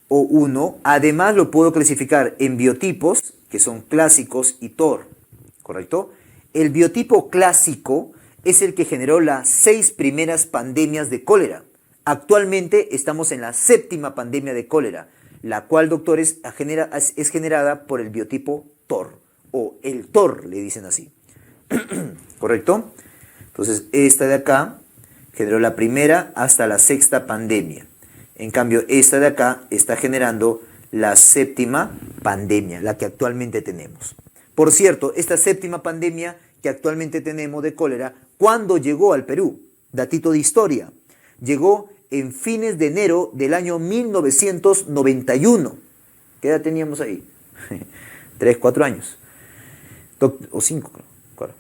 O1 además lo puedo clasificar en biotipos, que son clásicos y TOR. ¿Correcto? El biotipo clásico es el que generó las 6 primeras pandemias de cólera. Actualmente estamos en la 7ª pandemia de cólera, la cual, doctores, es generada por el biotipo TOR, o el TOR, le dicen así. ¿Correcto? Entonces, esta de acá generó la primera hasta la 6ª pandemia. En cambio, esta de acá está generando la 7ª pandemia, la que actualmente tenemos. Por cierto, esta 7ª pandemia que actualmente tenemos de cólera, ¿cuándo llegó al Perú? Datito de historia. Llegó en fines de enero del año 1991. ¿Qué edad teníamos ahí? 3, 4 años. O 5, claro.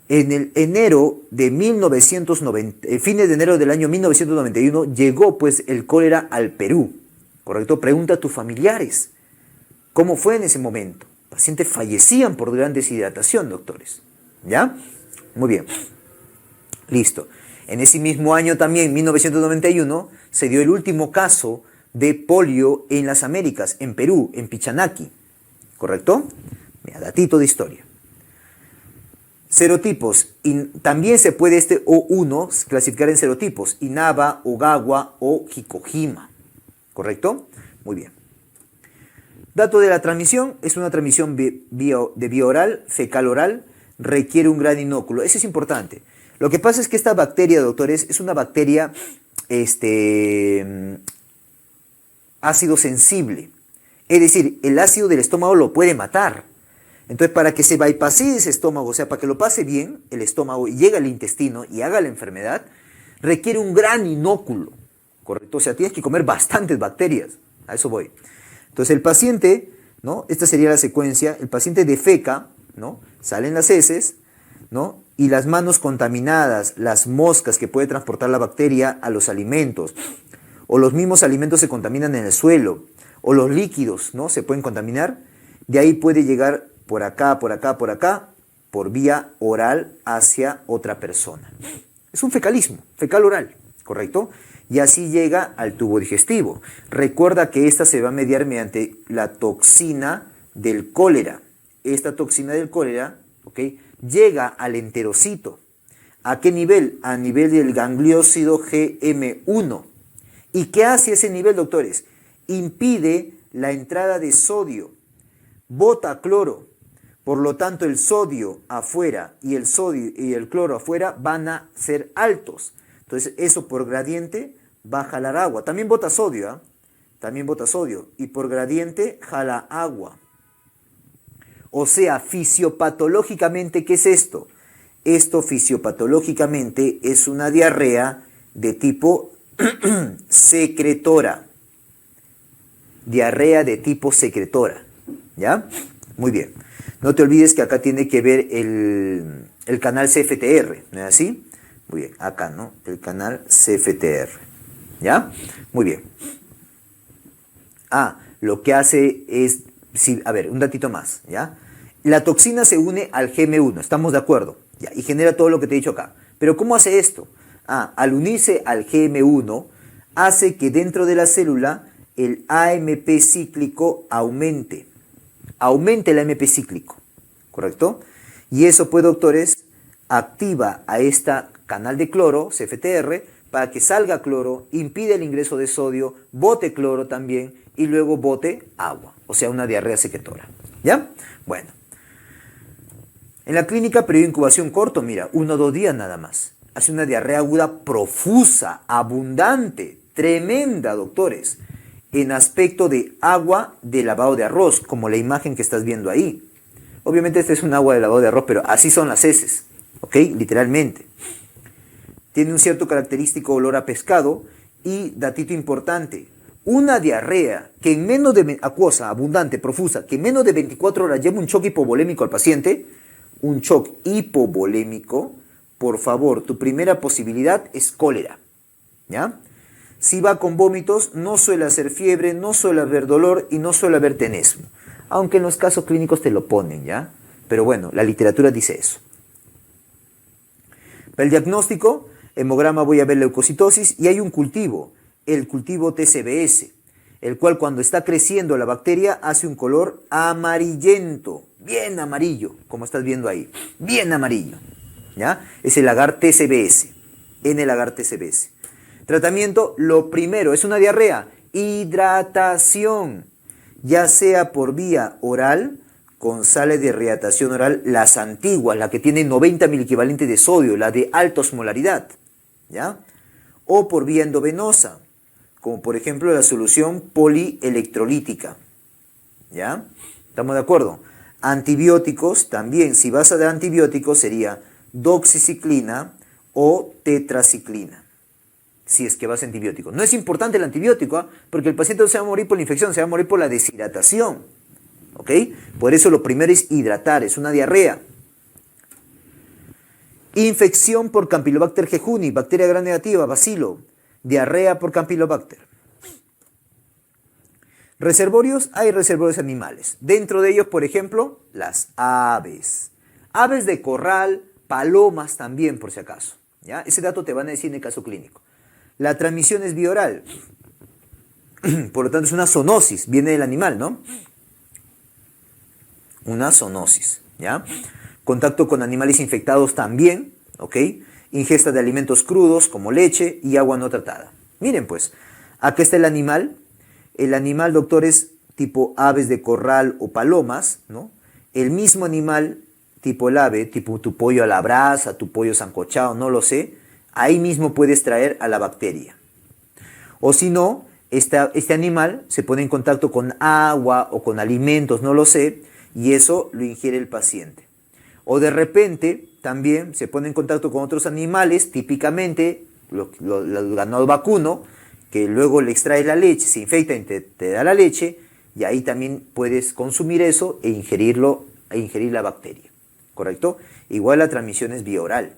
En el enero de 1990, fines de enero del año 1991, llegó pues el cólera al Perú. ¿Correcto? Pregunta a tus familiares. ¿Cómo fue en ese momento? Pacientes fallecían por gran deshidratación, doctores. ¿Ya? Muy bien. Listo. En ese mismo año también, 1991, se dio el último caso de polio en las Américas, en Perú, en Pichanaki. ¿Correcto? Mira, datito de historia. Serotipos. También se puede este O1 clasificar en serotipos. Inaba, Ogawa o Hikojima. ¿Correcto? Muy bien. Dato de la transmisión. Es una transmisión de vía oral, fecal oral. Requiere un gran inóculo. Eso es importante. Lo que pasa es que esta bacteria, doctores, es una bacteria ácido sensible. Es decir, el ácido del estómago lo puede matar. Entonces, para que se bypasse ese estómago, o sea, para que lo pase bien el estómago y llegue al intestino y haga la enfermedad, requiere un gran inóculo. ¿Correcto? O sea, tienes que comer bastantes bacterias. A eso voy. Entonces, el paciente, ¿no? Esta sería la secuencia. El paciente defeca, ¿no? Salen las heces, ¿no? Y las manos contaminadas, las moscas que puede transportar la bacteria a los alimentos, o los mismos alimentos se contaminan en el suelo, o los líquidos, ¿no? Se pueden contaminar. De ahí puede llegar por acá, por acá, por acá, por vía oral hacia otra persona. Es un fecalismo, fecal oral, ¿correcto? Y así llega al tubo digestivo. Recuerda que esta se va a mediar mediante la toxina del cólera. Esta toxina del cólera, ¿ok?, llega al enterocito. ¿A qué nivel? A nivel del gangliósido GM1. ¿Y qué hace ese nivel, doctores? Impide la entrada de sodio. Bota cloro. Por lo tanto, el sodio afuera y el sodio y el cloro afuera van a ser altos. Entonces, eso por gradiente va a jalar agua. También bota sodio, ¿eh? También bota sodio. Y por gradiente jala agua. O sea, fisiopatológicamente, ¿qué es esto? Esto fisiopatológicamente es una diarrea de tipo secretora. Diarrea de tipo secretora. ¿Ya? Muy bien. No te olvides que acá tiene que ver el canal CFTR, ¿no es así? Muy bien, acá, ¿no? El canal CFTR. ¿Ya? Muy bien. Lo que hace es... Sí, a ver, un datito más, ¿ya? La toxina se une al GM1, estamos de acuerdo, ¿ya? Y genera todo lo que te he dicho acá. Pero ¿cómo hace esto? Al unirse al GM1, hace que dentro de la célula el AMP cíclico aumente. Aumente el AMP cíclico, ¿correcto? Y eso, pues, doctores, activa a esta canal de cloro, CFTR, para que salga cloro, impide el ingreso de sodio, bote cloro también, y luego bote agua, o sea, una diarrea secretora. ¿Ya? Bueno. En la clínica, periodo de incubación corto, mira, 1 o 2 días nada más. Hace una diarrea aguda profusa, abundante, tremenda, doctores, en aspecto de agua de lavado de arroz, como la imagen que estás viendo ahí. Obviamente esta es un agua de lavado de arroz, pero así son las heces, ¿ok? Literalmente. Tiene un cierto característico olor a pescado y, datito importante, una diarrea que en menos de acuosa, abundante, profusa, que en menos de 24 horas lleva un choque hipovolémico al paciente, un shock hipovolémico, por favor, tu primera posibilidad es cólera, ¿ya? Si va con vómitos, no suele hacer fiebre, no suele haber dolor y no suele haber tenesmo. Aunque en los casos clínicos te lo ponen, ¿ya? Pero bueno, la literatura dice eso. Para el diagnóstico, hemograma voy a ver leucocitosis y hay un cultivo, el cultivo TCBS, el cual cuando está creciendo la bacteria hace un color amarillento, bien amarillo, como estás viendo ahí, bien amarillo, ¿ya? Es el agar TCBS, N-agar TCBS. Tratamiento, lo primero, es una diarrea, hidratación, ya sea por vía oral, con sales de rehidratación oral, las antiguas, la que tiene 90 miliequivalentes de sodio, la de alta osmolaridad, ¿ya? O por vía endovenosa, como por ejemplo la solución polielectrolítica, ¿ya? ¿Estamos de acuerdo? Antibióticos, también, si vas a dar antibióticos, sería doxiciclina o tetraciclina, si es que vas a antibiótico. No es importante el antibiótico, ¿eh? Porque el paciente no se va a morir por la infección, se va a morir por la deshidratación. ¿Ok? Por eso lo primero es hidratar, es una diarrea. Infección por Campylobacter jejuni, bacteria gram negativa, bacilo. Diarrea por Campylobacter. Reservorios, hay reservorios animales. Dentro de ellos, por ejemplo, las aves. Aves de corral, palomas también, por si acaso. ¿Ya? Ese dato te van a decir en el caso clínico. La transmisión es vía oral. Por lo tanto, es una zoonosis, viene del animal, ¿no? Una zoonosis, ¿ya? Contacto con animales infectados también, ¿ok? Ingesta de alimentos crudos como leche y agua no tratada. Miren pues, acá está el animal. El animal, doctor, es tipo aves de corral o palomas, ¿no? El mismo animal, tipo el ave, tipo tu pollo a la brasa, tu pollo sancochado, no lo sé. Ahí mismo puedes traer a la bacteria. O si no, este animal se pone en contacto con agua o con alimentos, no lo sé, y eso lo ingiere el paciente. O de repente también se pone en contacto con otros animales, típicamente el ganado vacuno, que luego le extrae la leche, se infecta y te da la leche, y ahí también puedes consumir eso e ingerir la bacteria, ¿correcto? Igual la transmisión es vía oral.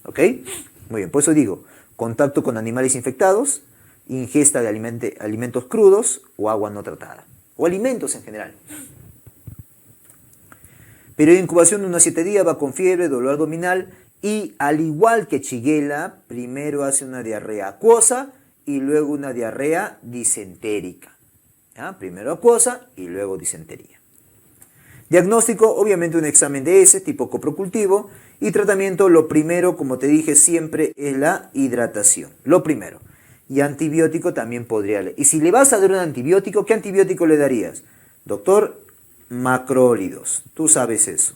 ¿Ok? Muy bien, por eso digo, contacto con animales infectados, ingesta de alimentos crudos o agua no tratada. O alimentos en general. Periodo de incubación de unos 7 días, va con fiebre, dolor abdominal y al igual que Shigella, primero hace una diarrea acuosa y luego una diarrea disentérica. ¿Ya? Primero acuosa y luego disentería. Diagnóstico, obviamente un examen de heces tipo coprocultivo y tratamiento, lo primero, como te dije siempre, es la hidratación. Lo primero. Y antibiótico también podría leer. Y si le vas a dar un antibiótico, ¿qué antibiótico le darías? Doctor, macrólidos. Tú sabes eso.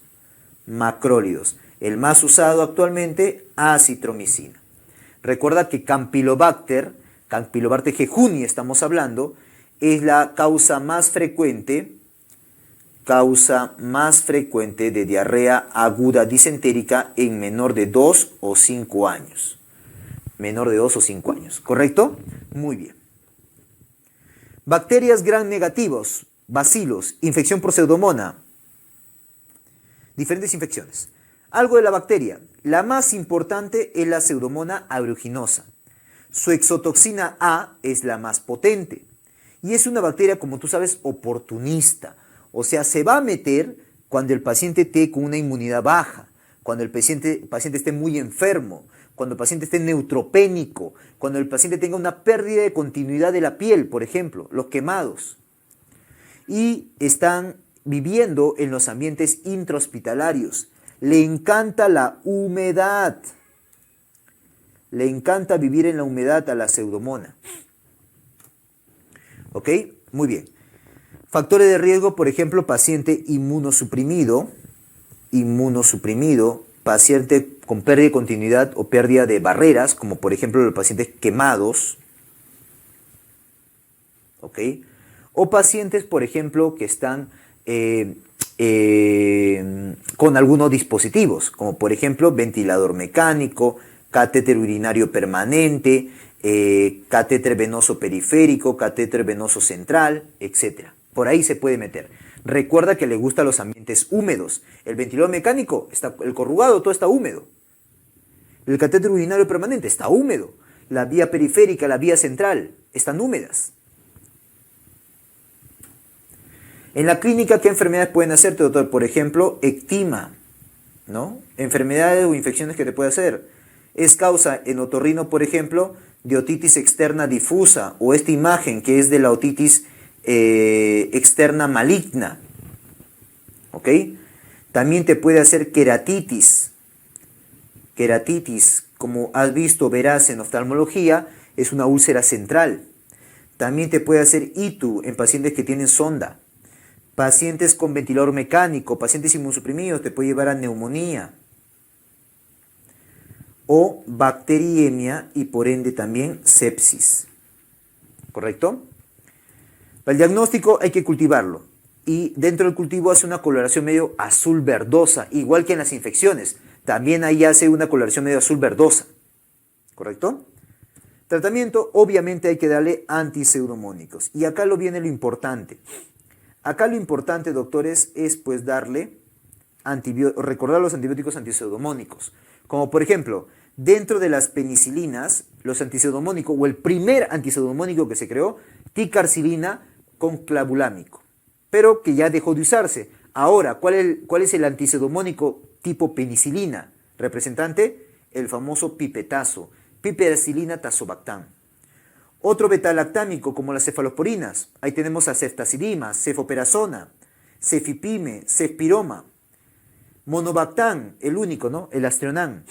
Macrólidos. El más usado actualmente, acitromicina. Recuerda que Campylobacter jejuni estamos hablando, es la causa más frecuente de diarrea aguda disentérica en menor de 2 o 5 años. Menor de 2 o 5 años, ¿correcto? Muy bien. Bacterias gram negativos, bacilos, infección por pseudomonas, diferentes infecciones. Algo de la bacteria, la más importante es la pseudomonas aeruginosa. Su exotoxina A es la más potente y es una bacteria, como tú sabes, oportunista. O sea, se va a meter cuando el paciente esté con una inmunidad baja, cuando el paciente esté muy enfermo, cuando el paciente esté neutropénico, cuando el paciente tenga una pérdida de continuidad de la piel, por ejemplo, los quemados. Y están viviendo en los ambientes intrahospitalarios. Le encanta la humedad. Le encanta vivir en la humedad a la pseudomonas. ¿Ok? Muy bien. Factores de riesgo, por ejemplo, paciente inmunosuprimido, paciente con pérdida de continuidad o pérdida de barreras, como por ejemplo los pacientes quemados, ¿ok? O pacientes, por ejemplo, que están con algunos dispositivos, como por ejemplo ventilador mecánico, catéter urinario permanente, catéter venoso periférico, catéter venoso central, etc. Por ahí se puede meter. Recuerda que le gustan los ambientes húmedos. El ventilador mecánico, el corrugado, todo está húmedo. El catéter urinario permanente está húmedo. La vía periférica, la vía central, están húmedas. En la clínica, ¿qué enfermedades pueden hacerte, doctor? Por ejemplo, ectima, ¿no? Enfermedades o infecciones que te puede hacer. Es causa en otorrino, por ejemplo, de otitis externa difusa o esta imagen que es de la otitis externa maligna. ¿Ok? También te puede hacer queratitis. Queratitis, como has visto, verás en oftalmología, es una úlcera central. También te puede hacer ITU en pacientes que tienen sonda. Pacientes con ventilador mecánico, pacientes inmunosuprimidos, te puede llevar a neumonía. O bacteriemia y por ende también sepsis. ¿Correcto? Para el diagnóstico hay que cultivarlo. Y dentro del cultivo hace una coloración medio azul verdosa, igual que en las infecciones. También ahí hace una coloración medio azul verdosa. ¿Correcto? Tratamiento, obviamente hay que darle antiseudomónicos. Y acá lo viene lo importante. Acá lo importante, doctores, es pues darle recordar los antibióticos antiseudomónicos. Como por ejemplo, dentro de las penicilinas, los antiseudomónicos o el primer antiseudomónico que se creó, ticarcilina con clavulámico, pero que ya dejó de usarse. Ahora, ¿cuál es el antiseudomónico tipo penicilina? Representante, el famoso pipetazo, piperacilina tazobactam. Otro betalactámico como las cefalosporinas, ahí tenemos a ceftazidima, cefoperazona, cefipime, cefpiroma. Monobactam, el único, ¿no? El astronam.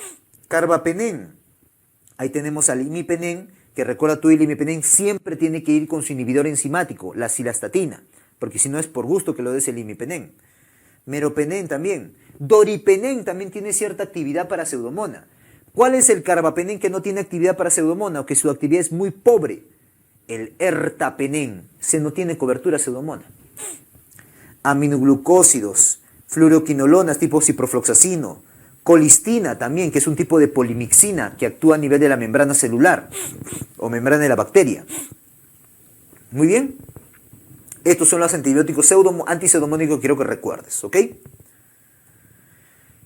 Carbapenem, ahí tenemos al imipenem, que recuerda tú, el imipenem siempre tiene que ir con su inhibidor enzimático, la cilastatina, porque si no es por gusto que lo des el imipenem. Meropenem también. Doripenem también tiene cierta actividad para Pseudomonas. ¿Cuál es el carbapenem que no tiene actividad para Pseudomonas o que su actividad es muy pobre? El ertapenem, se no tiene cobertura Pseudomonas. Aminoglucósidos, fluoroquinolonas tipo ciprofloxacino, colistina también, que es un tipo de polimixina que actúa a nivel de la membrana celular o membrana de la bacteria. Muy bien. Estos son los antibióticos antiseudomónicos que quiero que recuerdes, ¿ok?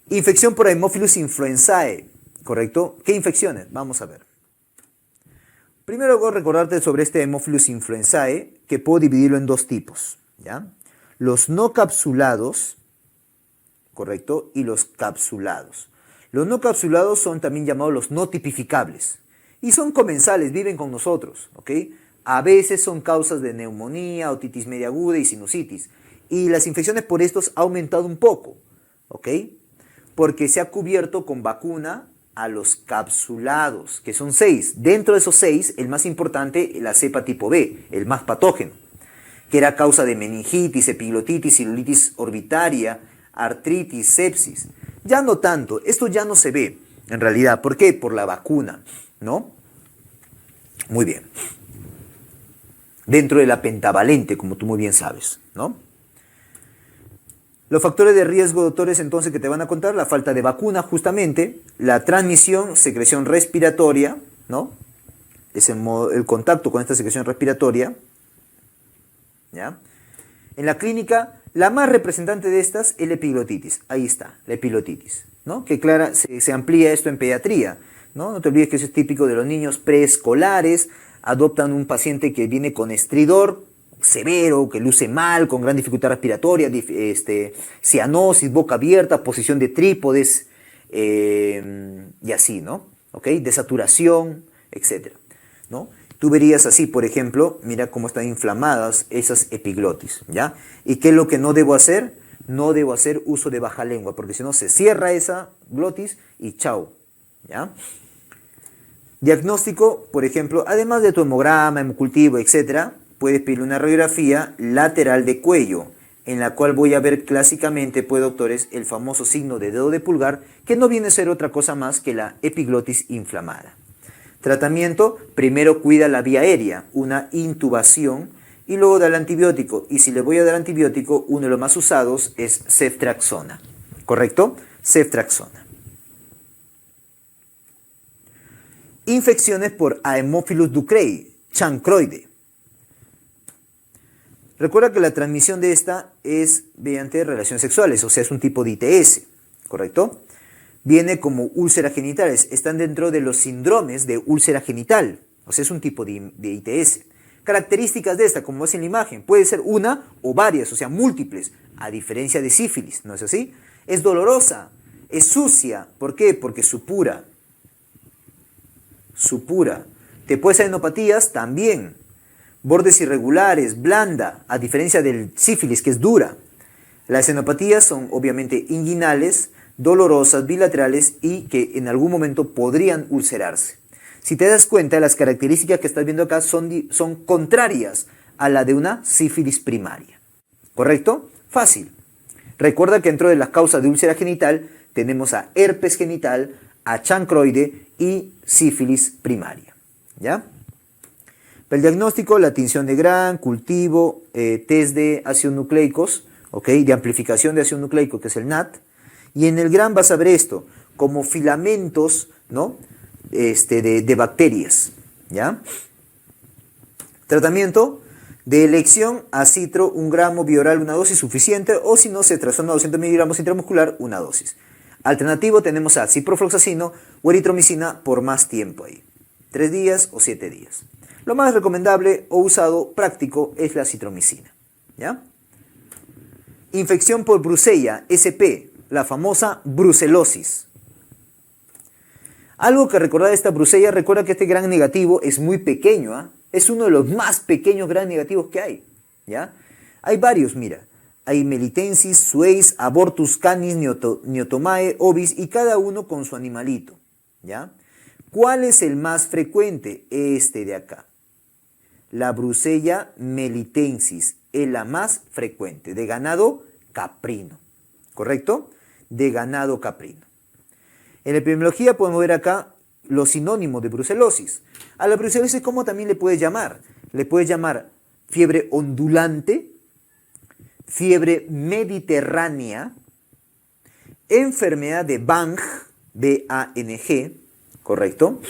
Infección por Haemophilus influenzae, ¿correcto? ¿Qué infecciones? Vamos a ver. Primero voy a recordarte sobre este Haemophilus influenzae, que puedo dividirlo en dos tipos, ¿ya? Los no capsulados, ¿correcto? Y los capsulados. Los no capsulados son también llamados los no tipificables. Y son comensales, viven con nosotros, ¿ok? A veces son causas de neumonía, otitis media aguda y sinusitis. Y las infecciones por estos ha aumentado un poco, ¿ok? Porque se ha cubierto con vacuna a los capsulados, que son 6. Dentro de esos 6, el más importante, la cepa tipo B, el más patógeno, que era causa de meningitis, epiglotitis, celulitis orbitaria, artritis, sepsis. Ya no tanto, esto ya no se ve, en realidad. ¿Por qué? Por la vacuna, ¿no? Muy bien. Dentro de la pentavalente, como tú muy bien sabes, ¿no? Los factores de riesgo, doctores, entonces, que te van a contar, la falta de vacuna, justamente, la transmisión, secreción respiratoria, ¿no? Es el contacto con esta secreción respiratoria, ¿ya? En la clínica, la más representante de estas es la epiglotitis. Ahí está, la epiglotitis, ¿no? Que clara, se amplía esto en pediatría, ¿no? No te olvides que eso es típico de los niños preescolares. Adoptan un paciente que viene con estridor severo, que luce mal, con gran dificultad respiratoria, cianosis, boca abierta, posición de trípodes, y así, ¿no? ¿Ok? Desaturación, etc., ¿no? Tú verías así, por ejemplo, mira cómo están inflamadas esas epiglotis, ¿ya? ¿Y qué es lo que no debo hacer? No debo hacer uso de baja lengua, porque si no se cierra esa glotis y chao, ¿ya? Diagnóstico, por ejemplo, además de tu hemograma, hemocultivo, etc., puedes pedir una radiografía lateral de cuello, en la cual voy a ver clásicamente, pues doctores, el famoso signo de dedo de pulgar, que no viene a ser otra cosa más que la epiglotis inflamada. Tratamiento, primero cuida la vía aérea, una intubación, y luego da el antibiótico. Y si le voy a dar antibiótico, uno de los más usados es ceftriaxona, ¿correcto? Ceftriaxona. Infecciones por Haemophilus ducreyi, chancroide. Recuerda que la transmisión de esta es mediante relaciones sexuales, o sea, es un tipo de ITS, ¿correcto? Viene como úlceras genitales, están dentro de los síndromes de úlcera genital, o sea, es un tipo de ITS. Características de esta, como ves en la imagen, puede ser una o varias, o sea, múltiples, a diferencia de sífilis, ¿no es así? Es dolorosa, es sucia, ¿por qué? Porque supura. Te puede ser enopatías también. Bordes irregulares, blanda, a diferencia del sífilis, que es dura. Las enopatías son obviamente inguinales, dolorosas, bilaterales y que en algún momento podrían ulcerarse. Si te das cuenta, las características que estás viendo acá son contrarias a la de una sífilis primaria. ¿Correcto? Fácil. Recuerda que dentro de las causas de úlcera genital tenemos a herpes genital, a chancroide y sífilis primaria. ¿Ya? Para el diagnóstico, la tinción de Gram, cultivo, test de ácidos nucleicos, ¿ok? De amplificación de ácido nucleico, que es el NAT. Y en el Gram vas a ver esto, como filamentos, ¿no? De bacterias, ¿ya? Tratamiento de elección, acitro, 1 gramo, bioral, una dosis suficiente, o si no, se trastorna 200 miligramos intramuscular, una dosis. Alternativo tenemos a ciprofloxacino o eritromicina por más tiempo ahí, 3 días o 7 días. Lo más recomendable o usado práctico es la citromicina, ¿ya? Infección por Brucella, SP, la famosa brucelosis. Algo que recordar de esta Brucella, recuerda que este gran negativo es muy pequeño, ¿eh? Es uno de los más pequeños gran negativos que hay, ¿ya? Hay varios, mira. Hay Melitensis, Suis, Abortus canis, Niotomae, Ovis, y cada uno con su animalito, ¿ya? ¿Cuál es el más frecuente? Este de acá. La Brucella melitensis es la más frecuente, de ganado caprino, ¿correcto? De ganado caprino. En la epidemiología podemos ver acá los sinónimos de brucelosis. A la brucelosis, ¿cómo también le puedes llamar? Le puedes llamar fiebre ondulante, fiebre mediterránea, enfermedad de Bang, B-A-N-G, ¿correcto?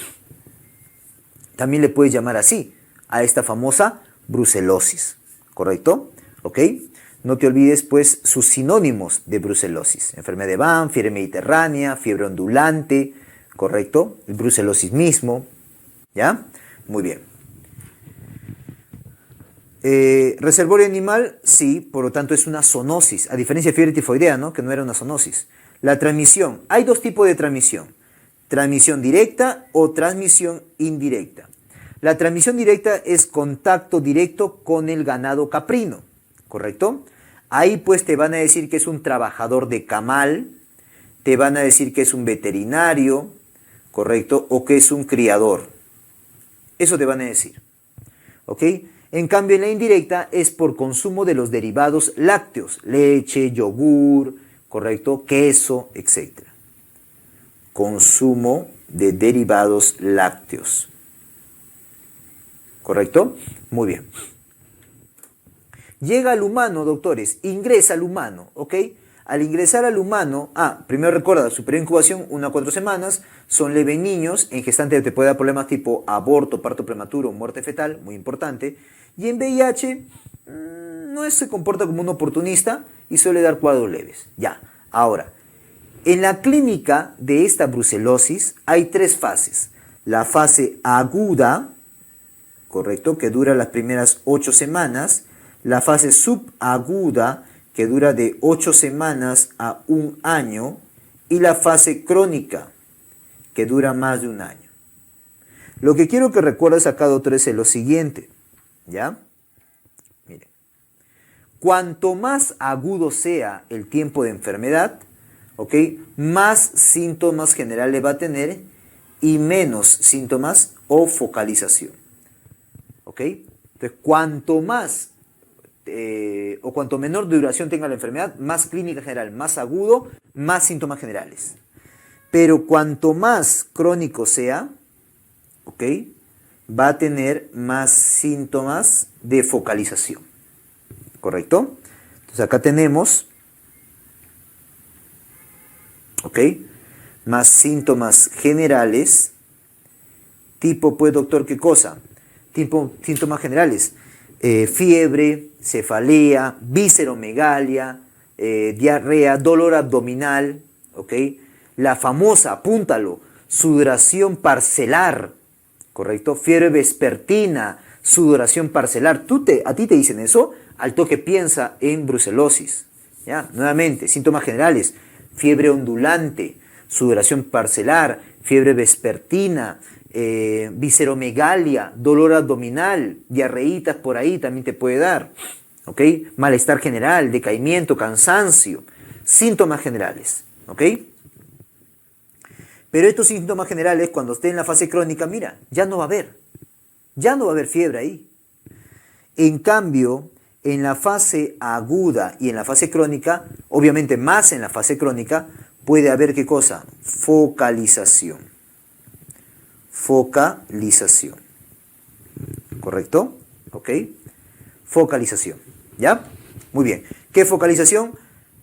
También le puedes llamar así a esta famosa brucelosis, ¿correcto? ¿Ok? No te olvides, pues, sus sinónimos de brucelosis. Enfermedad de Bang, fiebre mediterránea, fiebre ondulante, ¿correcto? El brucelosis mismo, ¿ya? Muy bien. Reservorio animal, sí, por lo tanto es una zoonosis, a diferencia de fiebre tifoidea, ¿no? Que no era una zoonosis. La transmisión, hay dos tipos de transmisión. Transmisión directa o transmisión indirecta. La transmisión directa es contacto directo con el ganado caprino, ¿correcto? Ahí pues te van a decir que es un trabajador de camal, te van a decir que es un veterinario, ¿correcto? O que es un criador. Eso te van a decir, ¿ok? En cambio, en la indirecta es por consumo de los derivados lácteos, leche, yogur, ¿correcto? Queso, etc. Consumo de derivados lácteos. ¿Correcto? Muy bien. Llega al humano, doctores, ingresa al humano, ¿ok? Al ingresar al humano, primero recuerda, su periodo de incubación, 1 a 4 semanas, son leve en niños, en gestante te puede dar problemas tipo aborto, parto prematuro, muerte fetal, muy importante, y en VIH no se comporta como un oportunista y suele dar cuadros leves. Ya, ahora, en la clínica de esta brucelosis hay 3 fases. La fase aguda, ¿correcto? Que dura las primeras 8 semanas. La fase subaguda, que dura de 8 semanas a 1 año. Y la fase crónica, que dura más de 1 año. Lo que quiero que recuerdes acá, doctores, es lo siguiente, ¿ya? Miren, cuanto más agudo sea el tiempo de enfermedad, ¿ok? Más síntomas generales va a tener y menos síntomas o focalización. ¿Ok? Entonces, cuanto más o cuanto menor duración tenga la enfermedad, más clínica general, más agudo, más síntomas generales. Pero cuanto más crónico sea, ¿ok? Va a tener más síntomas de focalización. ¿Correcto? Entonces acá tenemos, ¿ok? Más síntomas generales. Tipo, pues, doctor, ¿qué cosa? Tipo, síntomas generales. fiebre, cefalea, visceromegalia, diarrea, dolor abdominal, ¿ok? La famosa, apúntalo, sudoración parcelar, ¿correcto? Fiebre vespertina, sudoración parcelar. A ti te dicen eso, al toque piensa en brucelosis. ¿Ya? Nuevamente, síntomas generales, fiebre ondulante, sudoración parcelar, fiebre vespertina, visceromegalia, dolor abdominal, diarreitas por ahí también te puede dar. ¿Ok? Malestar general, decaimiento, cansancio, síntomas generales. ¿Ok? Pero estos síntomas generales, cuando esté en la fase crónica, mira, ya no va a haber fiebre ahí. En cambio, en la fase aguda y en la fase crónica, obviamente más en la fase crónica, puede haber ¿qué cosa? Focalización. Focalización. ¿Correcto? ¿Ok? Focalización. ¿Ya? Muy bien. ¿Qué focalización?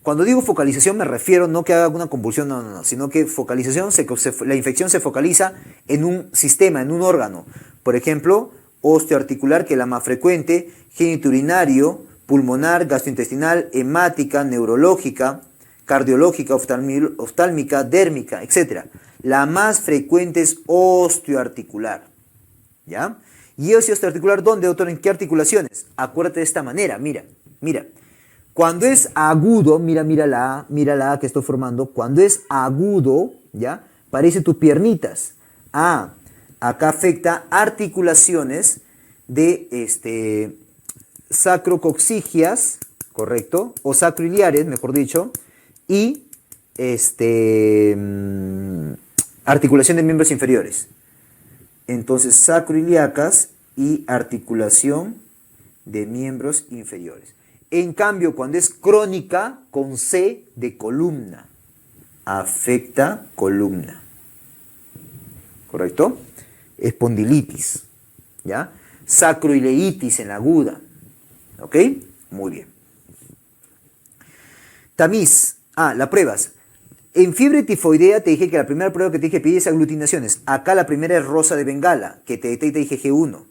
Cuando digo focalización me refiero no que haga una convulsión, no, sino que focalización, la infección se focaliza en un sistema, en un órgano. Por ejemplo, osteoarticular, que es la más frecuente, genitourinario, pulmonar, gastrointestinal, hemática, neurológica, cardiológica, oftálmica, dérmica, etc. La más frecuente es osteoarticular. ¿Ya? ¿Y osteoarticular dónde, doctor? ¿En qué articulaciones? Acuérdate de esta manera, mira. Cuando es agudo, mira la A que estoy formando. Cuando es agudo, ¿ya? Parece tus piernitas. Acá afecta articulaciones de sacrocoxigias, ¿correcto? O sacroiliares, mejor dicho, y articulación de miembros inferiores. Entonces, sacroiliacas y articulación de miembros inferiores. En cambio, cuando es crónica, con C de columna, afecta columna. ¿Correcto? Espondilitis, ¿ya? Sacroileitis en la aguda. ¿Ok? Muy bien. Tamiz. Las pruebas. En fiebre tifoidea te dije que la primera prueba que te dije pide es aglutinaciones. Acá la primera es rosa de Bengala, que te detecta IgG1.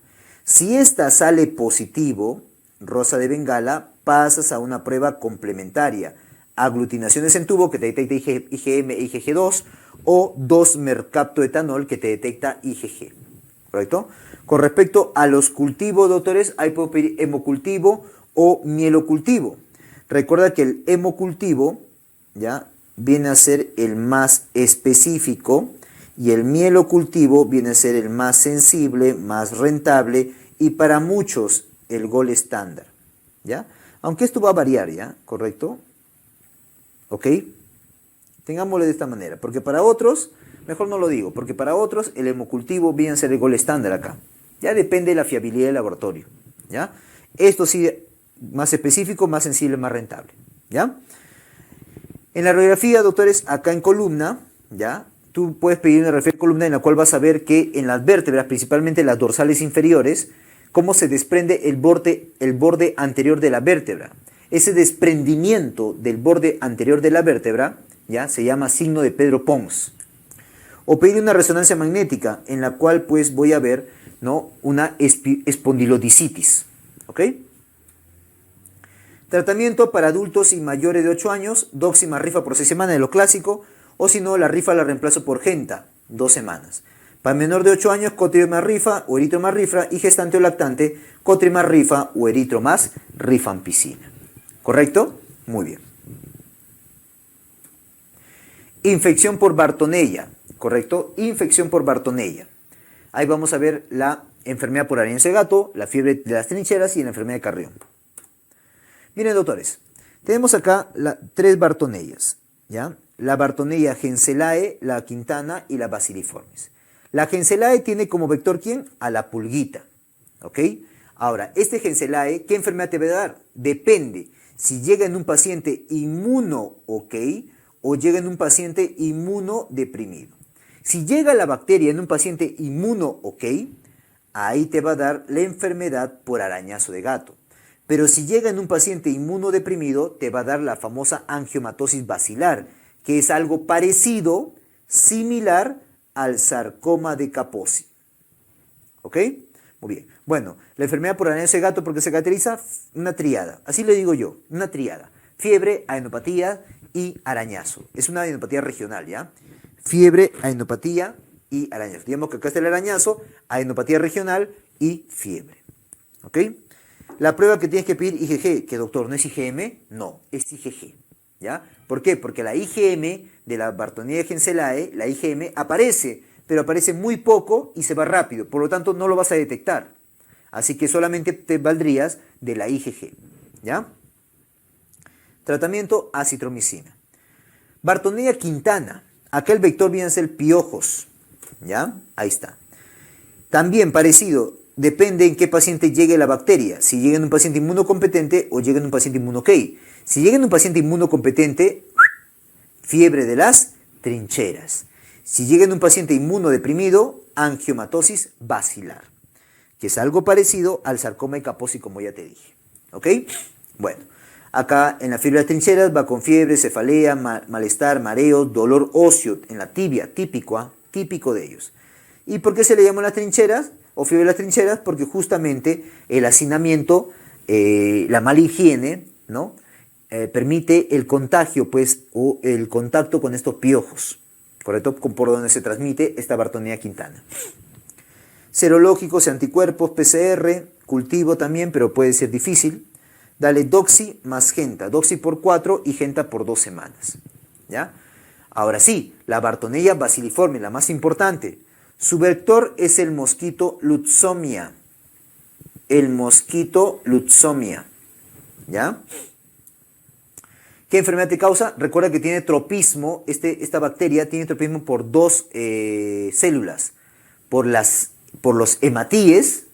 Si esta sale positivo, rosa de Bengala, pasas a una prueba complementaria. Aglutinaciones en tubo, que te detecta IgM e IgG2, o 2-mercaptoetanol, que te detecta IgG. ¿Correcto? Con respecto a los cultivos, doctores, hay puedo pedir hemocultivo o mielocultivo. Recuerda que el hemocultivo, ¿ya?, viene a ser el más específico y el mielocultivo viene a ser el más sensible, más rentable y para muchos el gol estándar, ¿ya? Aunque esto va a variar, ¿ya? ¿Correcto? ¿Ok? Tengámoslo de esta manera, porque para otros, mejor no lo digo, porque para otros el hemocultivo viene a ser el gol estándar acá. Ya depende de la fiabilidad del laboratorio, ¿ya? Esto sí, más específico, más sensible, más rentable, ¿ya? En la radiografía, doctores, acá en columna, ¿ya? Tú puedes pedir una radiografía de columna en la cual vas a ver que en las vértebras, principalmente las dorsales inferiores, cómo se desprende el borde anterior de la vértebra. Ese desprendimiento del borde anterior de la vértebra, ¿ya?, se llama signo de Pedro Pons. O pedir una resonancia magnética en la cual pues voy a ver, ¿no?, una espondilodicitis. ¿Ok? Tratamiento para adultos y mayores de 8 años, doxima rifa por 6 semanas de lo clásico, o si no, la rifa la reemplazo por genta, 2 semanas. Para menor de 8 años, cotrimoxazol rifa o eritromas rifa, y gestante o lactante, cotrimoxazol rifa o eritromas rifampicina. ¿Correcto? Muy bien. Infección por Bartonella, ¿correcto? Infección por Bartonella. Ahí vamos a ver la enfermedad por arañazo de gato, la fiebre de las trincheras y la enfermedad de Carrión. Miren, doctores, tenemos acá 3 Bartonellas, ¿ya? La Bartonella Genselae, la Quintana y la Basiliformis. La Genselae tiene como vector, ¿quién? A la pulguita, ¿ok? Ahora, este Genselae, ¿qué enfermedad te va a dar? Depende si llega en un paciente inmuno, ¿ok?, o llega en un paciente inmunodeprimido. Si llega la bacteria en un paciente inmuno, ¿ok?, ahí te va a dar la enfermedad por arañazo de gato. Pero si llega en un paciente inmunodeprimido, te va a dar la famosa angiomatosis basilar, que es algo parecido, similar al sarcoma de Kaposi. ¿Ok? Muy bien. Bueno, la enfermedad por arañazo de gato, porque se caracteriza una tríada. Así le digo yo, una tríada. Fiebre, adenopatía y arañazo. Es una adenopatía regional, ¿ya? Fiebre, adenopatía y arañazo. Digamos que acá está el arañazo, adenopatía regional y fiebre. ¿Ok? La prueba que tienes que pedir IgG, que doctor, ¿no es IgM? No, es IgG. ¿Ya? ¿Por qué? Porque la IgM de la Bartonella Henselae, la IgM, aparece, pero aparece muy poco y se va rápido. Por lo tanto, no lo vas a detectar. Así que solamente te valdrías de la IgG. ¿Ya? Tratamiento acitromicina. Bartonella quintana. Acá el vector viene a ser piojos. ¿Ya? Ahí está. También parecido, depende en qué paciente llegue la bacteria. Si llega en un paciente inmunocompetente o llega en un paciente inmuno-OK. Si llega en un paciente inmunocompetente, fiebre de las trincheras. Si llega en un paciente inmunodeprimido, angiomatosis basilar, que es algo parecido al sarcoma de Kaposi, como ya te dije. ¿Ok? Bueno, acá en la fiebre de las trincheras va con fiebre, cefalea, malestar, mareo, dolor óseo en la tibia, típico de ellos. ¿Y por qué se le llaman las trincheras o fiebre de las trincheras? Porque justamente el hacinamiento, la mala higiene, ¿no? Permite el contagio, pues, o el contacto con estos piojos, ¿correcto? Por donde se transmite esta Bartonella quintana. Serológicos, anticuerpos, PCR, cultivo también, pero puede ser difícil. Dale doxi más genta, doxi por 4 y genta por 2 semanas. ¿Ya? Ahora sí, la Bartonella basiliforme, la más importante. Su vector es el mosquito Lutzomia. El mosquito Lutzomia. ¿Ya? ¿Qué enfermedad te causa? Recuerda que tiene tropismo, esta bacteria tiene tropismo por dos células, por los hematíes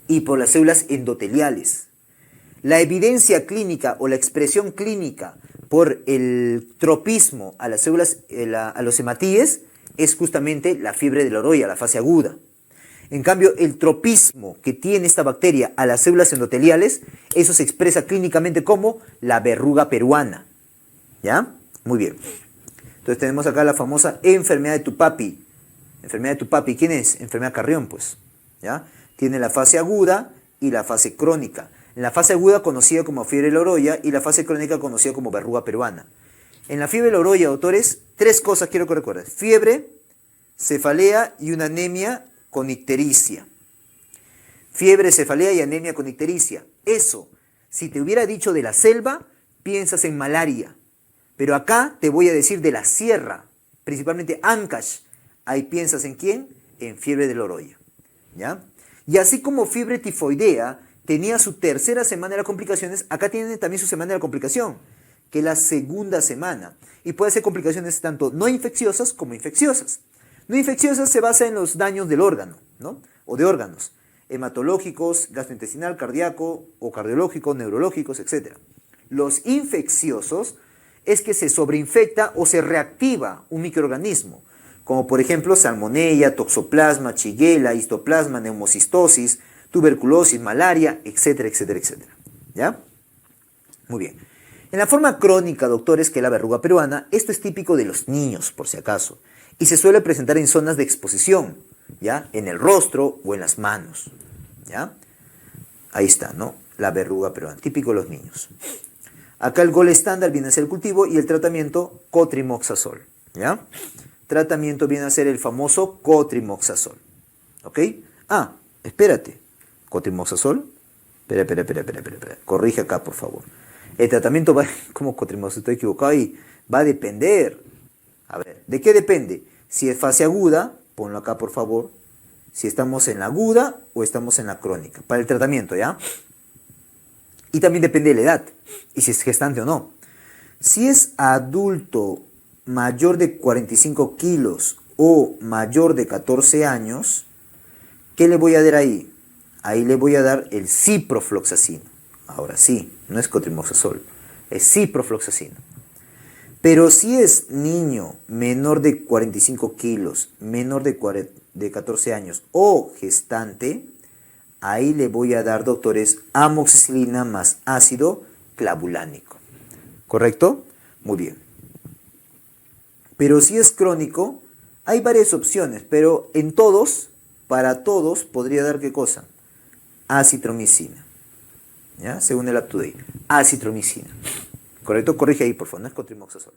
y por las células endoteliales. La evidencia clínica o la expresión clínica por el tropismo a las células, a los hematíes, es justamente la fiebre de la oroya, la fase aguda. En cambio, el tropismo que tiene esta bacteria a las células endoteliales, eso se expresa clínicamente como la verruga peruana. ¿Ya? Muy bien. Entonces tenemos acá la famosa enfermedad de Tupapi. Enfermedad de Tupapi, ¿quién es? Enfermedad Carrión, pues. ¿Ya? Tiene la fase aguda y la fase crónica. En la fase aguda conocida como fiebre de la oroya y la fase crónica conocida como verruga peruana. En la fiebre de la oroya, doctores, 3 cosas quiero que recuerdes. Fiebre, cefalea y una anemia con ictericia. Fiebre, cefalea y anemia con ictericia. Eso, si te hubiera dicho de la selva, piensas en malaria. Pero acá te voy a decir de la sierra, principalmente Ancash. Ahí piensas en quién, en fiebre de la oroya. ¿Ya? Y así como fiebre tifoidea tenía su tercera semana de las complicaciones, acá tiene también su semana de la complicación, que es la segunda semana. Y puede ser complicaciones tanto no infecciosas como infecciosas. No infecciosas se basa en los daños del órgano, ¿no? O de órganos, hematológicos, gastrointestinal, cardíaco o cardiológicos, neurológicos, etc. Los infecciosos es que se sobreinfecta o se reactiva un microorganismo, como por ejemplo salmonella, toxoplasma, shigella, histoplasma, neumocistosis, tuberculosis, malaria, etcétera, etcétera, etcétera. ¿Ya? Muy bien. En la forma crónica, doctores, que es la verruga peruana, esto es típico de los niños, por si acaso, y se suele presentar en zonas de exposición, ¿ya? En el rostro o en las manos, ¿ya? Ahí está, ¿no? La verruga peruana, típico de los niños. Acá el gol estándar viene a ser el cultivo y el tratamiento cotrimoxazol, ¿ya? Tratamiento viene a ser el famoso cotrimoxazol, ¿ok? Ah, espérate, cotrimoxazol, espera, corrige acá, por favor. El tratamiento va, como cotrimoxazol, estoy equivocado ahí, va a depender. A ver, ¿de qué depende? Si es fase aguda, ponlo acá, por favor. Si estamos en la aguda o estamos en la crónica, para el tratamiento, ¿ya? Y también depende de la edad, y si es gestante o no. Si es adulto mayor de 45 kilos o mayor de 14 años, ¿qué le voy a dar ahí? Ahí le voy a dar el ciprofloxacino. Ahora sí, no es cotrimoxazol, es ciprofloxacino. Pero si es niño menor de 45 kilos, menor de 14 años o gestante, ahí le voy a dar, doctores, amoxicilina más ácido clavulánico. ¿Correcto? Muy bien. Pero si es crónico, hay varias opciones, pero en todos, para todos, podría dar ¿qué cosa? acitromicina. ¿Ya? Según el UpToDate. Acitromicina. ¿Correcto? Corrige ahí, por favor. No es cotrimoxazol.